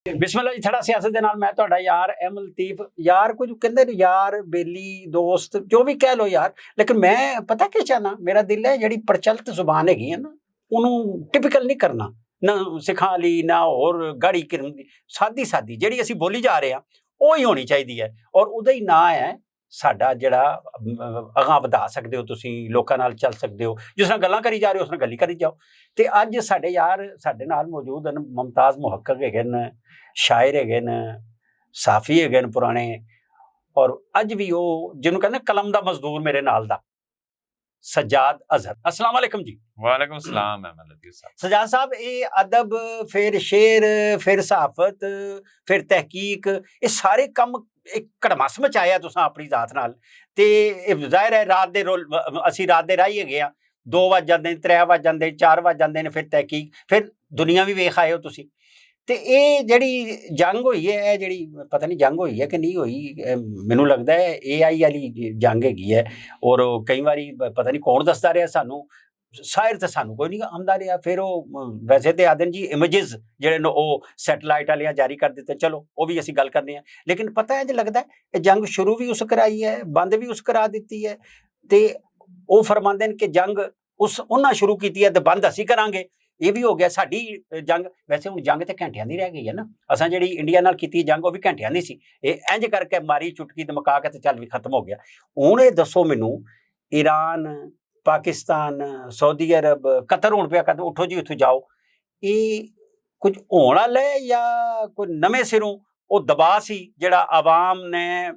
ਬਿਸਮਿਲ੍ਲਾ ਜੀ। ਥੜਾ ਸਿਆਸਤ ਦੇ ਨਾਲ ਮੈਂ ਤੁਹਾਡਾ ਯਾਰ ਅਹਿਮਦ ਲਤੀਫ। ਯਾਰ ਕੁਝ ਕਹਿੰਦੇ ਨੇ ਯਾਰ ਬੇਲੀ ਦੋਸਤ ਜੋ ਵੀ ਕਹਿ ਲੋ ਯਾਰ, ਲੇਕਿਨ ਮੈਂ ਪਤਾ ਕੀ ਚਾਹਨਾ, ਮੇਰਾ ਦਿਲ ਹੈ ਜਿਹੜੀ ਪ੍ਰਚਲਿਤ ਜ਼ੁਬਾਨ ਹੈਗੀ ਹੈ ਨਾ ਉਹਨੂੰ ਟਿਪੀਕਲ ਨਹੀਂ ਕਰਨਾ, ਨਾ ਸਿਖਾ ਲਈ ਨਾ ਹੋਰ ਗਾੜੀ ਕਿਰਮ ਦੀ, ਸਾਦੀ ਸਾਦੀ ਜਿਹੜੀ ਅਸੀਂ ਬੋਲੀ ਜਾ ਰਹੇ ਹਾਂ ਉਹ ਹੀ ਹੋਣੀ ਚਾਹੀਦੀ ਹੈ। ਔਰ ਉਹਦਾ ਹੀ ਨਾਂ ਹੈ ਸਾਡਾ ਜਿਹੜਾ ਅਗਾਂਹ ਵਧਾ ਸਕਦੇ ਹੋ, ਤੁਸੀਂ ਲੋਕਾਂ ਨਾਲ ਚੱਲ ਸਕਦੇ ਹੋ, ਜਿਸ ਨਾਲ ਗੱਲਾਂ ਕਰੀ ਜਾ ਰਹੇ ਹੋ ਉਸ ਨਾਲ ਗੱਲ ਕਰੀ ਜਾਓ। ਤੇ ਅੱਜ ਸਾਡੇ ਯਾਰ ਸਾਡੇ ਨਾਲ ਮੌਜੂਦ ਹਨ, ਮੁਮਤਾਜ਼ ਮੁਹੱਕਕ ਹੈਗੇ ਨੇ, ਸ਼ਾਇਰ ਹੈਗੇ ਨੇ, ਸਾਫੀ ਹੈਗੇ ਨੇ ਪੁਰਾਣੇ, ਔਰ ਅੱਜ ਵੀ ਉਹ ਜਿਹਨੂੰ ਕਹਿੰਦੇ ਕਲਮ ਦਾ ਮਜ਼ਦੂਰ ਮੇਰੇ ਨਾਲ ਦਾ ਸਜਾਦ ਅਜ਼ਹਰ। अस्सलाम वालेकुम जी। वालेकुम सलाम अहमद लतीफ साहब। सजाद साहब, ये अदब फिर शेर फिर सहाफत फिर तहकीक, ये सारे कम एक कड़मस मचाया तुसां अपनी जात नाल। ते ज़ाहिर है रात दे रोल असी रात दे राही हैगे आ, 2 वज जांदे ने, 3 वज जांदे, 4 वज जांदे ने, फिर तहकीक, फिर दुनिया भी वेख आए हो तुसी। ਤੇ ਇਹ ਜਿਹੜੀ ਜੰਗ ਹੋਈ ਹੈ, ਇਹ ਜਿਹੜੀ ਪਤਾ ਨਹੀਂ ਜੰਗ ਹੋਈ ਹੈ ਕਿ ਨਹੀਂ ਹੋਈ, ਮੈਨੂੰ ਲੱਗਦਾ ਹੈ AI ਵਾਲੀ ਜੰਗ ਹੈਗੀ ਹੈ। ਔਰ ਕਈ ਵਾਰੀ ਪਤਾ ਨਹੀਂ ਕੌਣ ਦੱਸਦਾ ਰਿਹਾ ਸਾਨੂੰ, ਸ਼ਾਇਰ ਤਾਂ ਸਾਨੂੰ ਕੋਈ ਨਹੀਂ ਆਉਂਦਾ ਰਿਹਾ। ਫਿਰ ਉਹ ਵੈਸੇ ਤੇ ਆਦਨ ਜੀ ਇਮੇजेस ਜਿਹੜੇ ਨੇ ਉਹ ਸੈਟਲਾਈਟ ਵਾਲੀਆਂ ਜਾਰੀ ਕਰ ਦਿੱਤੇ, ਚਲੋ ਉਹ ਵੀ ਅਸੀਂ ਗੱਲ ਕਰਨੇ ਆ। ਲੇਕਿਨ ਪਤਾ ਹੈ ਜੇ ਲੱਗਦਾ ਇਹ ਜੰਗ ਸ਼ੁਰੂ ਵੀ ਉਸ ਕਰਾਈ ਹੈ, ਬੰਦ ਵੀ ਉਸ ਕਰਾ ਦਿੱਤੀ ਹੈ। ਤੇ ਉਹ ਫਰਮਾਉਂਦੇ ਨੇ ਕਿ ਜੰਗ ਉਹਨਾਂ ਸ਼ੁਰੂ ਕੀਤੀ ਹੈ ਤੇ ਬੰਦ ਅਸੀਂ ਕਰਾਂਗੇ। ਇਹ ਵੀ ਹੋ ਗਿਆ ਸਾਡੀ ਜੰਗ। ਵੈਸੇ ਹੁਣ ਜੰਗ ਤੇ ਘੰਟਿਆਂ ਦੀ ਰਹਿ ਗਈ ਹੈ ਨਾ, ਅਸਾਂ ਜਿਹੜੀ ਇੰਡੀਆ ਨਾਲ ਕੀਤੀ ਜੰਗ ਉਹ ਵੀ ਘੰਟਿਆਂ ਦੀ ਸੀ। ਇਹ ਇੰਜ ਕਰਕੇ ਮਾਰੀ ਚੁਟਕੀ ਤੇ ਮੁਕਾ ਕੇ ਤੇ ਚੱਲ ਵੀ ਖਤਮ ਹੋ ਗਿਆ। ਹੁਣ ਇਹ ਦੱਸੋ ਮੈਨੂੰ, Iran, Pakistan, Saudi Arab, Qatar ਹੁਣ ਪਿਆ ਕਹਿੰਦੇ ਉੱਠੋ ਜੀ ਉੱਥੋਂ ਜਾਓ, ਇਹ ਕੁਝ ਹੋਣ ਵਾਲਾ ਹੈ ਜਾਂ ਕੋਈ ਨਵੇਂ ਸਿਰੋਂ ਉਹ ਦਬਾਅ ਸੀ ਜਿਹੜਾ ਆਵਾਮ ਨੇ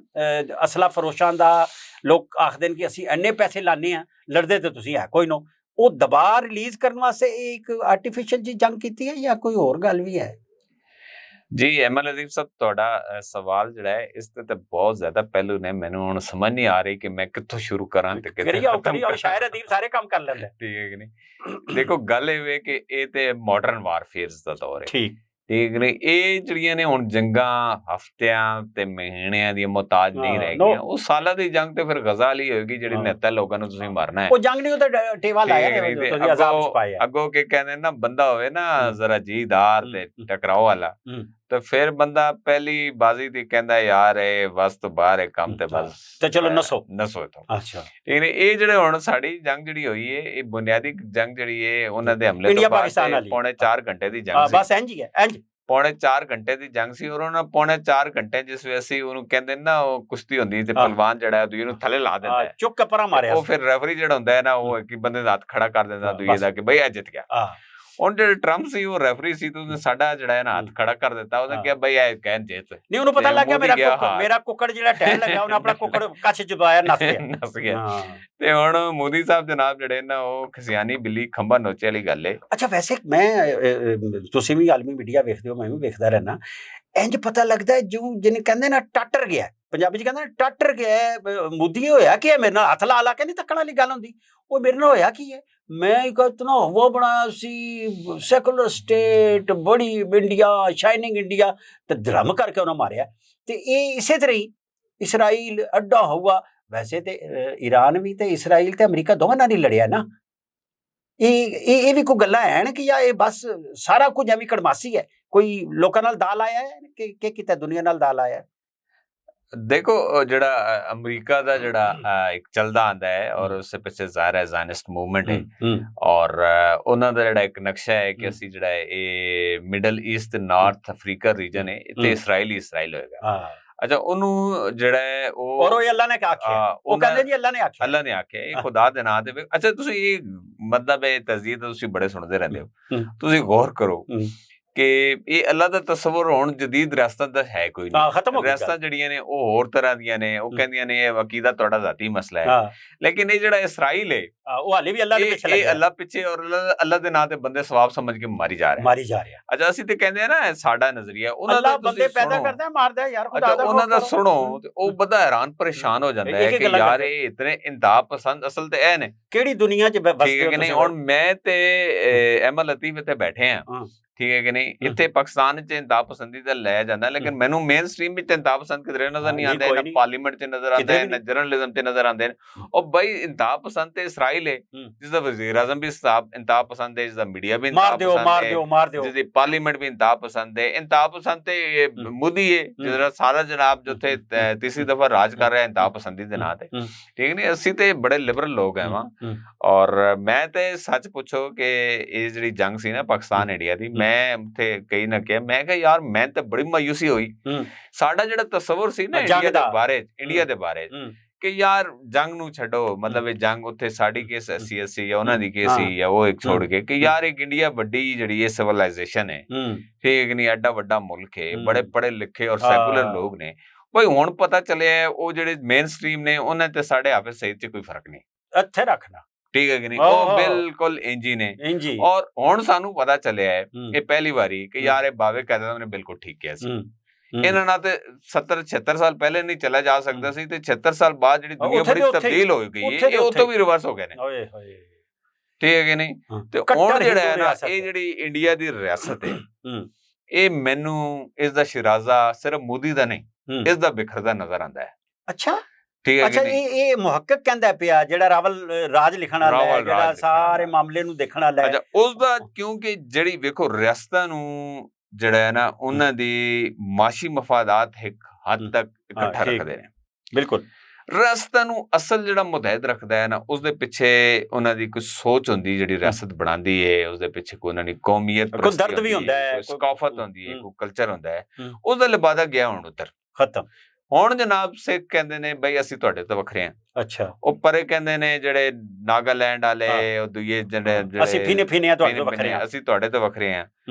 ਅਸਲਾ ਫਰੋਸ਼ਾਂ ਦਾ, ਲੋਕ ਆਖਦੇ ਨੇ ਕਿ ਅਸੀਂ ਇੰਨੇ ਪੈਸੇ ਲਾਉਂਦੇ ਹਾਂ, ਲੜਦੇ ਤੇ ਤੁਸੀਂ ਹੈ ਕੋਈ ਨੋ, ਉਹ ਦਬਾਅ ਰਿਲੀਜ਼ ਕਰਨ ਵਾਸਤੇ ਇੱਕ ਆਰਟੀਫਿਸ਼ੀਅਲ ਜੀ ਜੰਗ ਕੀਤੀ ਹੈ ਜਾਂ ਕੋਈ ਹੋਰ ਗੱਲ ਵੀ ਹੈ? जी अहमद लतीफ साहब, ਤੁਹਾਡਾ ਸਵਾਲ ਜਿਹੜਾ ਹੈ ਇਸ ਤੇ ਤਾਂ ਬਹੁਤ ਜ਼ਿਆਦਾ ਪਹਿਲੂ ਨੇ, ਮੈਨੂੰ ਹੁਣ ਸਮਝ ਨਹੀਂ ਆ ਰਹੀ ਕਿ ਮੈਂ ਕਿੱਥੋਂ ਸ਼ੁਰੂ ਕਰਾਂ ਤੇ ਕਿੱਥੇ ਕਰੀ ਆਓ। ਸ਼ਾਇਰ ਅਦੀਬ ਸਾਰੇ ਕੰਮ ਕਰ ਲੈਂਦਾ, ਠੀਕ ਹੈ ਕਿ ਨਹੀਂ। ਦੇਖੋ ਗੱਲ ਇਹ ਵੇ ਕਿ ਇਹ ਤੇ ਮਾਡਰਨ ਵਾਰਫੇਅਰਸ ਦਾ ਦੌਰ ਹੈ, ਠੀਕ ਨਹੀਂ। ਇਹ ਜਿਹੜੀਆਂ ਨੇ ਹੁਣ ਜੰਗਾਂ ਹਫ਼ਤਿਆਂ ਤੇ ਮਹੀਨਿਆਂ ਦੀਆਂ ਮੁਹਤਾਜ ਨਹੀਂ ਰਹਿ ਗਈਆਂ। ਉਹ ਸਾਲਾਂ ਦੀ ਜੰਗ ਤੇ ਫਿਰ ਗਜ਼ਾ ਲਈ ਹੋਏਗੀ ਜਿਹੜੀ 69 ਲੋਕਾਂ ਨੂੰ ਤੁਸੀਂ ਮਾਰਨਾ ਹੈ। ਉਹ ਜੰਗ ਨਹੀਂ, ਉਹ ਤਾਂ ਟੇਵਾ ਲਾਇਆ ਤੁਸੀਂ ਅਜ਼ਾਬ ਚ ਪਾਇਆ। ਅੱਗੋਂ ਕਿ ਕਹਿੰਦੇ ਨਾ, ਬੰਦਾ ਹੋਵੇ ਨਾ ਜ਼ਰਾ ਜੀਦਾਰ ਤੇ ਟਕਰਾਓ ਵਾਲਾ, ਤੇ ਫਿਰ ਬੰਦਾ ਪਹਿਲੀ ਬਾਜ਼ੀ ਦੀ ਕਹਿੰਦਾ ਯਾਰ ਇਹ ਬਸ ਤੋਂ ਬਾਹਰ ਹੈ ਕੰਮ, ਤੇ ਬਸ ਤੇ ਚਲੋ ਨਸੋ ਤੋਂ। ਅੱਛਾ, ਇਹ ਜਿਹੜੇ ਹੁਣ ਸਾਡੀ ਜੰਗ ਜਿਹੜੀ ਹੋਈ ਹੈ, ਇਹ ਬੁਨਿਆਦੀ ਜੰਗ ਜਿਹੜੀ ਹੈ ਉਹਨਾਂ ਦੇ ਹਮਲੇ ਤੋਂ ਬਾਅਦ ਪੌਣੇ 4 ਘੰਟੇ ਦੀ ਜੰਗ ਸੀ। ਬਸ ਇੰਜ ਹੀ ਹੈ, ਇੰਜ ਪੌਣੇ 4 ਘੰਟੇ ਦੀ ਜੰਗ ਸੀ। ਔਰ ਉਹਨਾਂ ਪੌਣੇ 4 ਘੰਟੇ ਜਿਸ ਵੇ ਅਸੀਂ ਉਹਨੂੰ ਕਹਿੰਦੇ ਨਾ, ਉਹ ਕੁਸ਼ਤੀ ਹੁੰਦੀ ਤੇ ਪਹਿਲਵਾਨ ਜਿਹੜਾ ਦੂਜੇ ਨੂੰ ਥੱਲੇ ਲਾ ਦਿੰਦਾ ਹੈ, ਚੁੱਕ ਕੇ ਪਰਾਂ ਮਾਰਿਆ। ਉਹ ਫਿਰ ਰੈਫਰੀ ਜਿਹੜਾ ਹੁੰਦਾ ਹੈ ਨਾ, ਉਹ ਇੱਕ ਬੰਦੇ ਦਾ ਹੱਥ ਖੜਾ ਕਰ ਦਿੰਦਾ ਦੂਜੇ ਦਾ ਕਿ ਬਈ ਇਹ ਜਿੱਤ ਗਿਆ। ਹੁਣ ਜਿਹੜੇ ਟਰੰਪ ਸੀ ਉਹ ਰੈਫਰੀ ਸੀ, ਤੇ ਉਹਨੇ ਸਾਡਾ ਜਿਹੜਾ ਹੈ ਨਾ ਹੱਥ ਖੜਾ ਕਰ ਦਿੱਤਾ। ਉਹਨੇ ਕਿਹਾ ਬਈ ਇਹ ਕਹਿਣ ਜਿੱਤ ਨਹੀਂ, ਉਹਨੂੰ ਪਤਾ ਲੱਗ ਗਿਆ ਮੇਰਾ ਕੁੱਕੜ ਜਿਹੜਾ ਟਹਿਲ ਲੱਗਾ, ਉਹਨੇ ਆਪਣਾ ਕੁੱਕੜ ਕੱਛ ਚਬਾਇਆ, ਨਸ ਗਿਆ। ਤੇ ਹੁਣ ਮੋਦੀ ਸਾਹਿਬ ਜਨਾਬ ਜਿਹੜੇ ਨਾ, ਉਹ ਖਸਿਆਨੀ ਬਿੱਲੀ ਖੰਭਾ ਨੋਚੇ ਵਾਲੀ ਗੱਲ ਹੈ। ਅੱਛਾ, ਵੈਸੇ ਮੈਂ ਤੁਸੀਂ ਵੀ ਆਲਮੀ ਮੀਡੀਆ ਵੇਖਦੇ ਹੋ, ਮੈਂ ਵੀ ਵੇਖਦਾ ਰਹਿਣਾ, ਇੰਜ ਪਤਾ ਲੱਗਦਾ ਜਿਉਂ ਜਿਹਨੇ ਕਹਿੰਦੇ ਨਾ ਟੱਟਰ ਗਿਆ, ਪੰਜਾਬੀ ਚ ਕਹਿੰਦੇ ਟੱਟਰ ਗਿਆ। ਮੋਦੀ ਹੋਇਆ ਕੀ ਹੈ ਮੇਰੇ ਨਾਲ, ਹੱਥ ਲਾ ਲਾ ਕੇ ਨਹੀਂ ਤੱਕਣ ਵਾਲੀ ਗੱਲ ਹੁੰਦੀ। ਉਹ ਮੇਰੇ ਨਾਲ ਹੋਇਆ ਕੀ ਹੈ, ਮੈਂ ਇੱਕ ਇਤਨਾ ਹਵਾ ਬਣਾਇਆ ਸੀ, ਸੈਕੂਲਰ ਸਟੇਟ, ਬੜੀ ਇੰਡੀਆ, ਸ਼ਾਈਨਿੰਗ ਇੰਡੀਆ, ਤੇ ਧਰਮ ਕਰਕੇ ਉਹਨਾਂ ਮਾਰਿਆ। ਤੇ ਇਹ ਇਸੇ ਤਰ੍ਹਾਂ ਹੀ ਇਸਰਾਈਲ ਅੱਡਾ ਹੋਊਗਾ। ਵੈਸੇ ਤੇ ਈਰਾਨ ਵੀ ਤੇ ਇਸਰਾਈਲ ਤੇ ਅਮਰੀਕਾ ਦੋਵਾਂ ਨਾਲ ਹੀ ਲੜਿਆ ਨਾ। ਇਹ ਵੀ ਕੋਈ ਗੱਲਾਂ ਹੈ ਕਿ ਜਾਂ ਇਹ ਬਸ ਸਾਰਾ ਕੁਝ ਐਵੇਂ ਕੜਮਾਸੀ ਹੈ, ਕੋਈ ਲੋਕਾਂ ਨਾਲ ਦਾਲ ਆਇਆ ਹੈ ਕਿ ਕਿਤੇ ਦੁਨੀਆ ਨਾਲ ਦਾਲ ਆਇਆ ਹੈ? ਦੇਖੋ, ਜਿਹੜਾ ਅਮਰੀਕਾ ਦਾ ਜਿਹੜਾ ਇੱਕ ਚੱਲਦਾ ਆਂਦਾ ਹੈ, ਔਰ ਉਸਦੇ ਪਿੱਛੇ ਜ਼ਾਹਿਰ ਹੈ ਜ਼ਾਇਨਿਸਟ ਮੂਵਮੈਂਟ ਹੈ, ਔਰ ਉਹਨਾਂ ਦਾ ਜਿਹੜਾ ਇੱਕ ਨਕਸ਼ਾ ਹੈ ਕਿ ਅਸੀਂ ਜਿਹੜਾ ਇਹ Middle East North Africa region ਹੈ, ਇੱਥੇ ਇਸਰਾਈਲ ਹੋਏਗਾ। ਅੱਛਾ, ਉਹਨੂੰ ਜਿਹੜਾ ਹੈ ਉਹ ਅੱਲਾ ਨੇ ਆਖਿਆ, ਉਹ ਕਹਿੰਦੇ ਜੀ ਅੱਲਾ ਨੇ ਆਖਿਆ, ਇਹ ਖੁਦਾ ਦੇ ਨਾਂ ਤੇ। ਅੱਛਾ, ਤੁਸੀਂ ਇਹ ਮਤਲਬ ਇਹ ਤਜ਼ਦੀਦ ਤੁਸੀਂ ਬੜੇ ਸੁਣਦੇ ਰਹਿੰਦੇ ਹੋ, ਤੁਸੀਂ ਗੌਰ ਕਰੋ ਕਿ ਇਹ ਅੱਲਾ ਦਾ ਤਸਵਰ ਹੁਣ ਜਦੀਦ ਰਿਆਸਤਾਂ ਦਾ ਹੈ ਕੋਈ ਨਹੀਂ। ਰਿਆਸਤਾਂ ਜਿਹੜੀਆਂ ਨੇ ਉਹ ਹੋਰ ਤਰ੍ਹਾਂ ਦੀਆਂ ਨੇ, ਉਹ ਕਹਿੰਦੀਆਂ ਨੇ ਇਹ ਅਕੀਦਾ ਤੁਹਾਡਾ ਜ਼ਾਤੀ ਮਸਲਾ ਹੈ। ਲੇਕਿਨ ਇਹ ਜਿਹੜਾ ਇਸਰਾਈਲ ਹੈ, ਉਹ ਹਾਲੇ ਵੀ ਅੱਲਾ ਦੇ ਪਿੱਛੇ ਲੱਗਾ, ਇਹ ਅੱਲਾ ਪਿੱਛੇ, ਔਰ ਅੱਲਾ ਦੇ ਨਾਂ ਤੇ ਬੰਦੇ ਸਵਾਬ ਸਮਝ ਕੇ ਮਾਰੀ ਜਾ ਰਿਹਾ। ਅੱਛਾ, ਅਸੀਂ ਤੇ ਕਹਿੰਦੇ ਆ ਨਾ ਸਾਡਾ ਨਜ਼ਰੀਆ, ਉਹਨਾਂ ਦਾ ਬੰਦੇ ਪੈਦਾ ਕਰਦਾ ਮਾਰਦਾ ਯਾਰ, ਉਹਨਾਂ ਦਾ ਸੁਣੋ ਤੇ ਉਹ ਬੰਦਾ ਹੈਰਾਨ ਪਰੇਸ਼ਾਨ ਹੋ ਜਾਂਦਾ ਹੈ ਕਿ ਯਾਰ ਇਹ ਇਤਨੇ ਇੰਤਹਾ ਪਸੰਦ ਅਸਲ ਤੇ ਇਹ ਨੇ ਕਿਹੜੀ ਦੁਨੀਆ 'ਚ ਬਸਦੇ ਹੋ। ਹੁਣ ਮੈਂ ਤੇ ਅਹਿਮਦ ਲਤੀਫ ਇੱਥੇ ਬੈਠੇ ਆ, ਠੀਕ ਹੈ ਕਿ ਨਹੀਂ। ਇੱਥੇ ਪਾਕਿਸਤਾਨ 'ਚ ਇੰਤਹਾ ਪਸੰਦੀ ਤਾਂ ਲੈ ਜਾਂਦਾ, ਲੇਕਿਨ ਮੈਨੂੰ ਮੇਨ ਸਟ੍ਰੀਮ ਵਿੱਚ ਇੰਤਹਾ ਪਸੰਦ ਕਿਧਰੇ ਨਜ਼ਰ ਨਹੀਂ ਆਉਂਦੇ, ਨਾ ਪਾਰਲੀਮੈਂਟ 'ਚ ਨਜ਼ਰ ਆਉਂਦੇ, ਨਾ ਜਰਨਲਿਜ਼ਮ 'ਚ ਨਜ਼ਰ ਆਉਂਦੇ ਨੇ। ਉਹ ਬਈ ਇੰਤਹਾ ਪਸੰਦ ਤੇ ਇਸਰਾਈਲ ਹੈ, ਜਿਸਦਾ ਵਜ਼ੀਰ ਆਜ਼ਮ ਵੀ ਇੰਤਹਾ ਪਸੰਦ ਹੈ, ਜਿਸਦਾ ਮੀਡੀਆ ਵੀ ਇੰਤਹਾ ਪਸੰਦ ਹੈ, ਜਿਸਦੀ ਪਾਰਲੀਮੈਂਟ ਵੀ ਇੰਤਹਾ ਪਸੰਦ ਹੈ। ਇੰਤਹਾ ਪਸੰਦ ਤੇ ਮੋਦੀ ਹੈ, ਜਿਹੜਾ ਸਾਰਾ ਜਨਾਬ ਜੋ ਉੱਥੇ ਤੀਸਰੀ ਦਫਾ ਰਾਜ ਕਰ ਰਿਹਾ ਇੰਤਹਾ ਪਸੰਦੀ ਦੇ ਨਾਂ ਤੇ, ਠੀਕ ਨਹੀਂ। ਅਸੀਂ ਤੇ ਬੜੇ ਲਿਬਰਲ ਲੋਕ ਹੈ ਵਾਂ, ਔਰ ਮੈਂ ਤੇ ਸੱਚ ਪੁੱਛੋ ਕਿ ਇਹ ਜਿਹੜੀ ਜੰਗ ਸੀ ਨਾ ਪਾਕਿਸਤਾਨ ਇੰਡੀਆ ਦੀ, ਮੈਂ ਉੱਥੇ ਕਈ ਨਾ ਕਿਹਾ, ਮੈਂ ਕਿਹਾ ਯਾਰ ਮੈਂ ਤਾਂ ਬੜੀ ਮਾਯੂਸੀ ਹੋਈ। ਸਾਡਾ ਜਿਹੜਾ ਤਸਵਰ ਸੀ ਨਾ ਇੰਡੀਆ ਦੇ ਬਾਰੇ ਕਿ ਯਾਰ ਜੰਗ ਨੂੰ ਛੱਡੋ, ਮਤਲਬ ਇਹ ਜੰਗ ਉੱਥੇ ਸਾਡੀ ਕੇਸ 80 ਜਾਂ ਉਹਨਾਂ ਦੀ ਕੇਸ ਸੀ ਜਾਂ ਉਹ ਇੱਕ ਛੋੜ ਕੇ, ਕਿ ਯਾਰ ਇੱਕ ਇੰਡੀਆ ਵੱਡੀ ਜਿਹੜੀ ਇਹ ਸਿਵਲਾਈਜੇਸ਼ਨ ਹੈ, ਠੀਕ ਨਹੀਂ, ਐਡਾ ਵੱਡਾ ਮੁਲਕ ਹੈ, ਬੜੇ ਪੜ੍ਹੇ ਲਿਖੇ ਔਰ ਸੈਕੂਲਰ ਲੋਕ ਨੇ। ਬਈ ਹੁਣ ਪਤਾ ਚੱਲਿਆ ਉਹ ਜਿਹੜੇ ਮੇਨ ਸਟ੍ਰੀਮ ਨੇ ਉਹਨਾਂ ਤੇ ਸਾਡੇ ਹਾਫਿਜ਼ ਸਈਦ 'ਚ ਕੋਈ ਫਰਕ ਨਹੀਂ ਇੱਥੇ ਰੱਖਣਾ, ਠੀਕ ਹੈ ਕਿ ਨਹੀਂ, ਉਹ ਬਿਲਕੁਲ ਇੰਜੀ ਨੇ। ਔਰ ਹੁਣ ਸਾਨੂੰ ਪਤਾ ਚੱਲਿਆ ਹੈ ਇਹ ਪਹਿਲੀ ਵਾਰੀ ਕਿ ਯਾਰ ਇਹ ਬਾਵੇ ਕਾਇਦਾ ਨੇ ਬਿਲਕੁਲ ਠੀਕ ਕਿਹਾ ਸੀ। ਇਹਨਾਂ ਨਾਲ ਤੇ 70-76 ਸਾਲ ਪਹਿਲੇ ਨਹੀਂ ਚਲਾ ਜਾ ਸਕਦਾ ਸੀ, ਤੇ 76 ਸਾਲ ਬਾਅਦ ਜਿਹੜੀ ਦੁਨੀਆ ਬੜੀ ਤਬਦੀਲ ਹੋ ਗਈ ਹੈ, ਇਹ ਉਤੋਂ ਵੀ ਰਿਵਰਸ ਹੋ ਗਏ ਨੇ, ਠੀਕ ਹੈ ਕਿ ਨਹੀਂ। ਤੇ ਹੁਣ ਜਿਹੜਾ ਹੈ ਨਾ ਇਹ ਜਿਹੜੀ ਇੰਡੀਆ ਦੀ ਰਿਆਸਤ ਹੈ, ਇਹ ਮੈਨੂੰ ਇਸ ਦਾ ਸ਼ਿਰਾਜ਼ਾ ਸਿਰਫ ਮੋਦੀ ਦਾ ਨਹੀਂ, ਇਸ ਦਾ ਬਿਖਰਦਾ ਨਜ਼ਰ ਆਉਂਦਾ ਹੈ। ਅੱਛਾ ਅੱਛਾ, ਇਹ ਮੁਹੱਕਕ ਕਹਿੰਦਾ ਪਿਆ ਜਿਹੜਾ ਰਾਵਲ ਰਾਜ ਲਿਖਣ ਵਾਲਾ ਹੈ, ਜਿਹੜਾ ਸਾਰੇ ਮਾਮਲੇ ਨੂੰ ਦੇਖਣ ਵਾਲਾ ਹੈ, ਉਸ ਦਾ, ਕਿਉਂਕਿ ਜਿਹੜੀ ਵੇਖੋ ਰਿਆਸਤਾਂ ਨੂੰ ਜਿਹੜਾ ਹੈ ਨਾ ਉਹਨਾਂ ਦੀ ਮਾਸ਼ੀ ਮਫਾਦਾਤ ਇੱਕ ਹੱਦ ਤੱਕ ਇਕੱਠਾ ਰੱਖਦੇ ਨੇ। ਬਿਲਕੁਲ, ਰਿਆਸਤਾਂ ਨੂੰ ਅਸਲ ਜਿਹੜਾ ਮੁਤਹਿਦ ਰੱਖਦਾ ਹੈ ਨਾ, ਉਸਦੇ ਪਿੱਛੇ ਉਹਨਾਂ ਦੀ ਕੁਝ ਸੋਚ ਹੁੰਦੀ, ਜਿਹੜੀ ਰਿਆਸਤ ਬਣਾਉਂਦੀ ਹੈ ਉਸਦੇ ਪਿੱਛੇ ਕੋਈ ਉਹਨਾਂ ਦੀ ਕੌਮੀਅਤ, ਕੋਈ ਦਰਦ ਵੀ ਹੁੰਦਾ ਹੈ, ਕੋਈ ਸਕਾਫਤ ਹੁੰਦੀ ਹੈ, ਕੋਈ ਕਲਚਰ ਹੁੰਦਾ ਹੈ, ਉਹਦਾ ਲਿਬਾਦਾ ਗਿਆ ਹੁਣ ਉੱਧਰ ਖਤਮ। ਹੁਣ ਜਨਾਬ ਸਿੱਖ ਕਹਿੰਦੇ ਨੇ ਬਈ ਅਸੀਂ ਤੁਹਾਡੇ ਤੋਂ ਵੱਖਰੇ ਹਾਂ। ਅੱਛਾ, ਉਹ ਪਰੇ ਕਹਿੰਦੇ ਨੇ ਜਿਹੜੇ ਨਾਗਾਲੈਂਡ ਵਾਲੇ, ਉਹ ਦੂਏ ਜਿਹੜੇ ਅਸੀਂ ਫਿਨੇ ਆ ਤੁਹਾਡੇ ਤੋਂ ਵੱਖਰੇ ਹਾਂ, ਅਸੀਂ ਤੁਹਾਡੇ ਤੋਂ ਵੱਖਰੇ ਹਾਂ,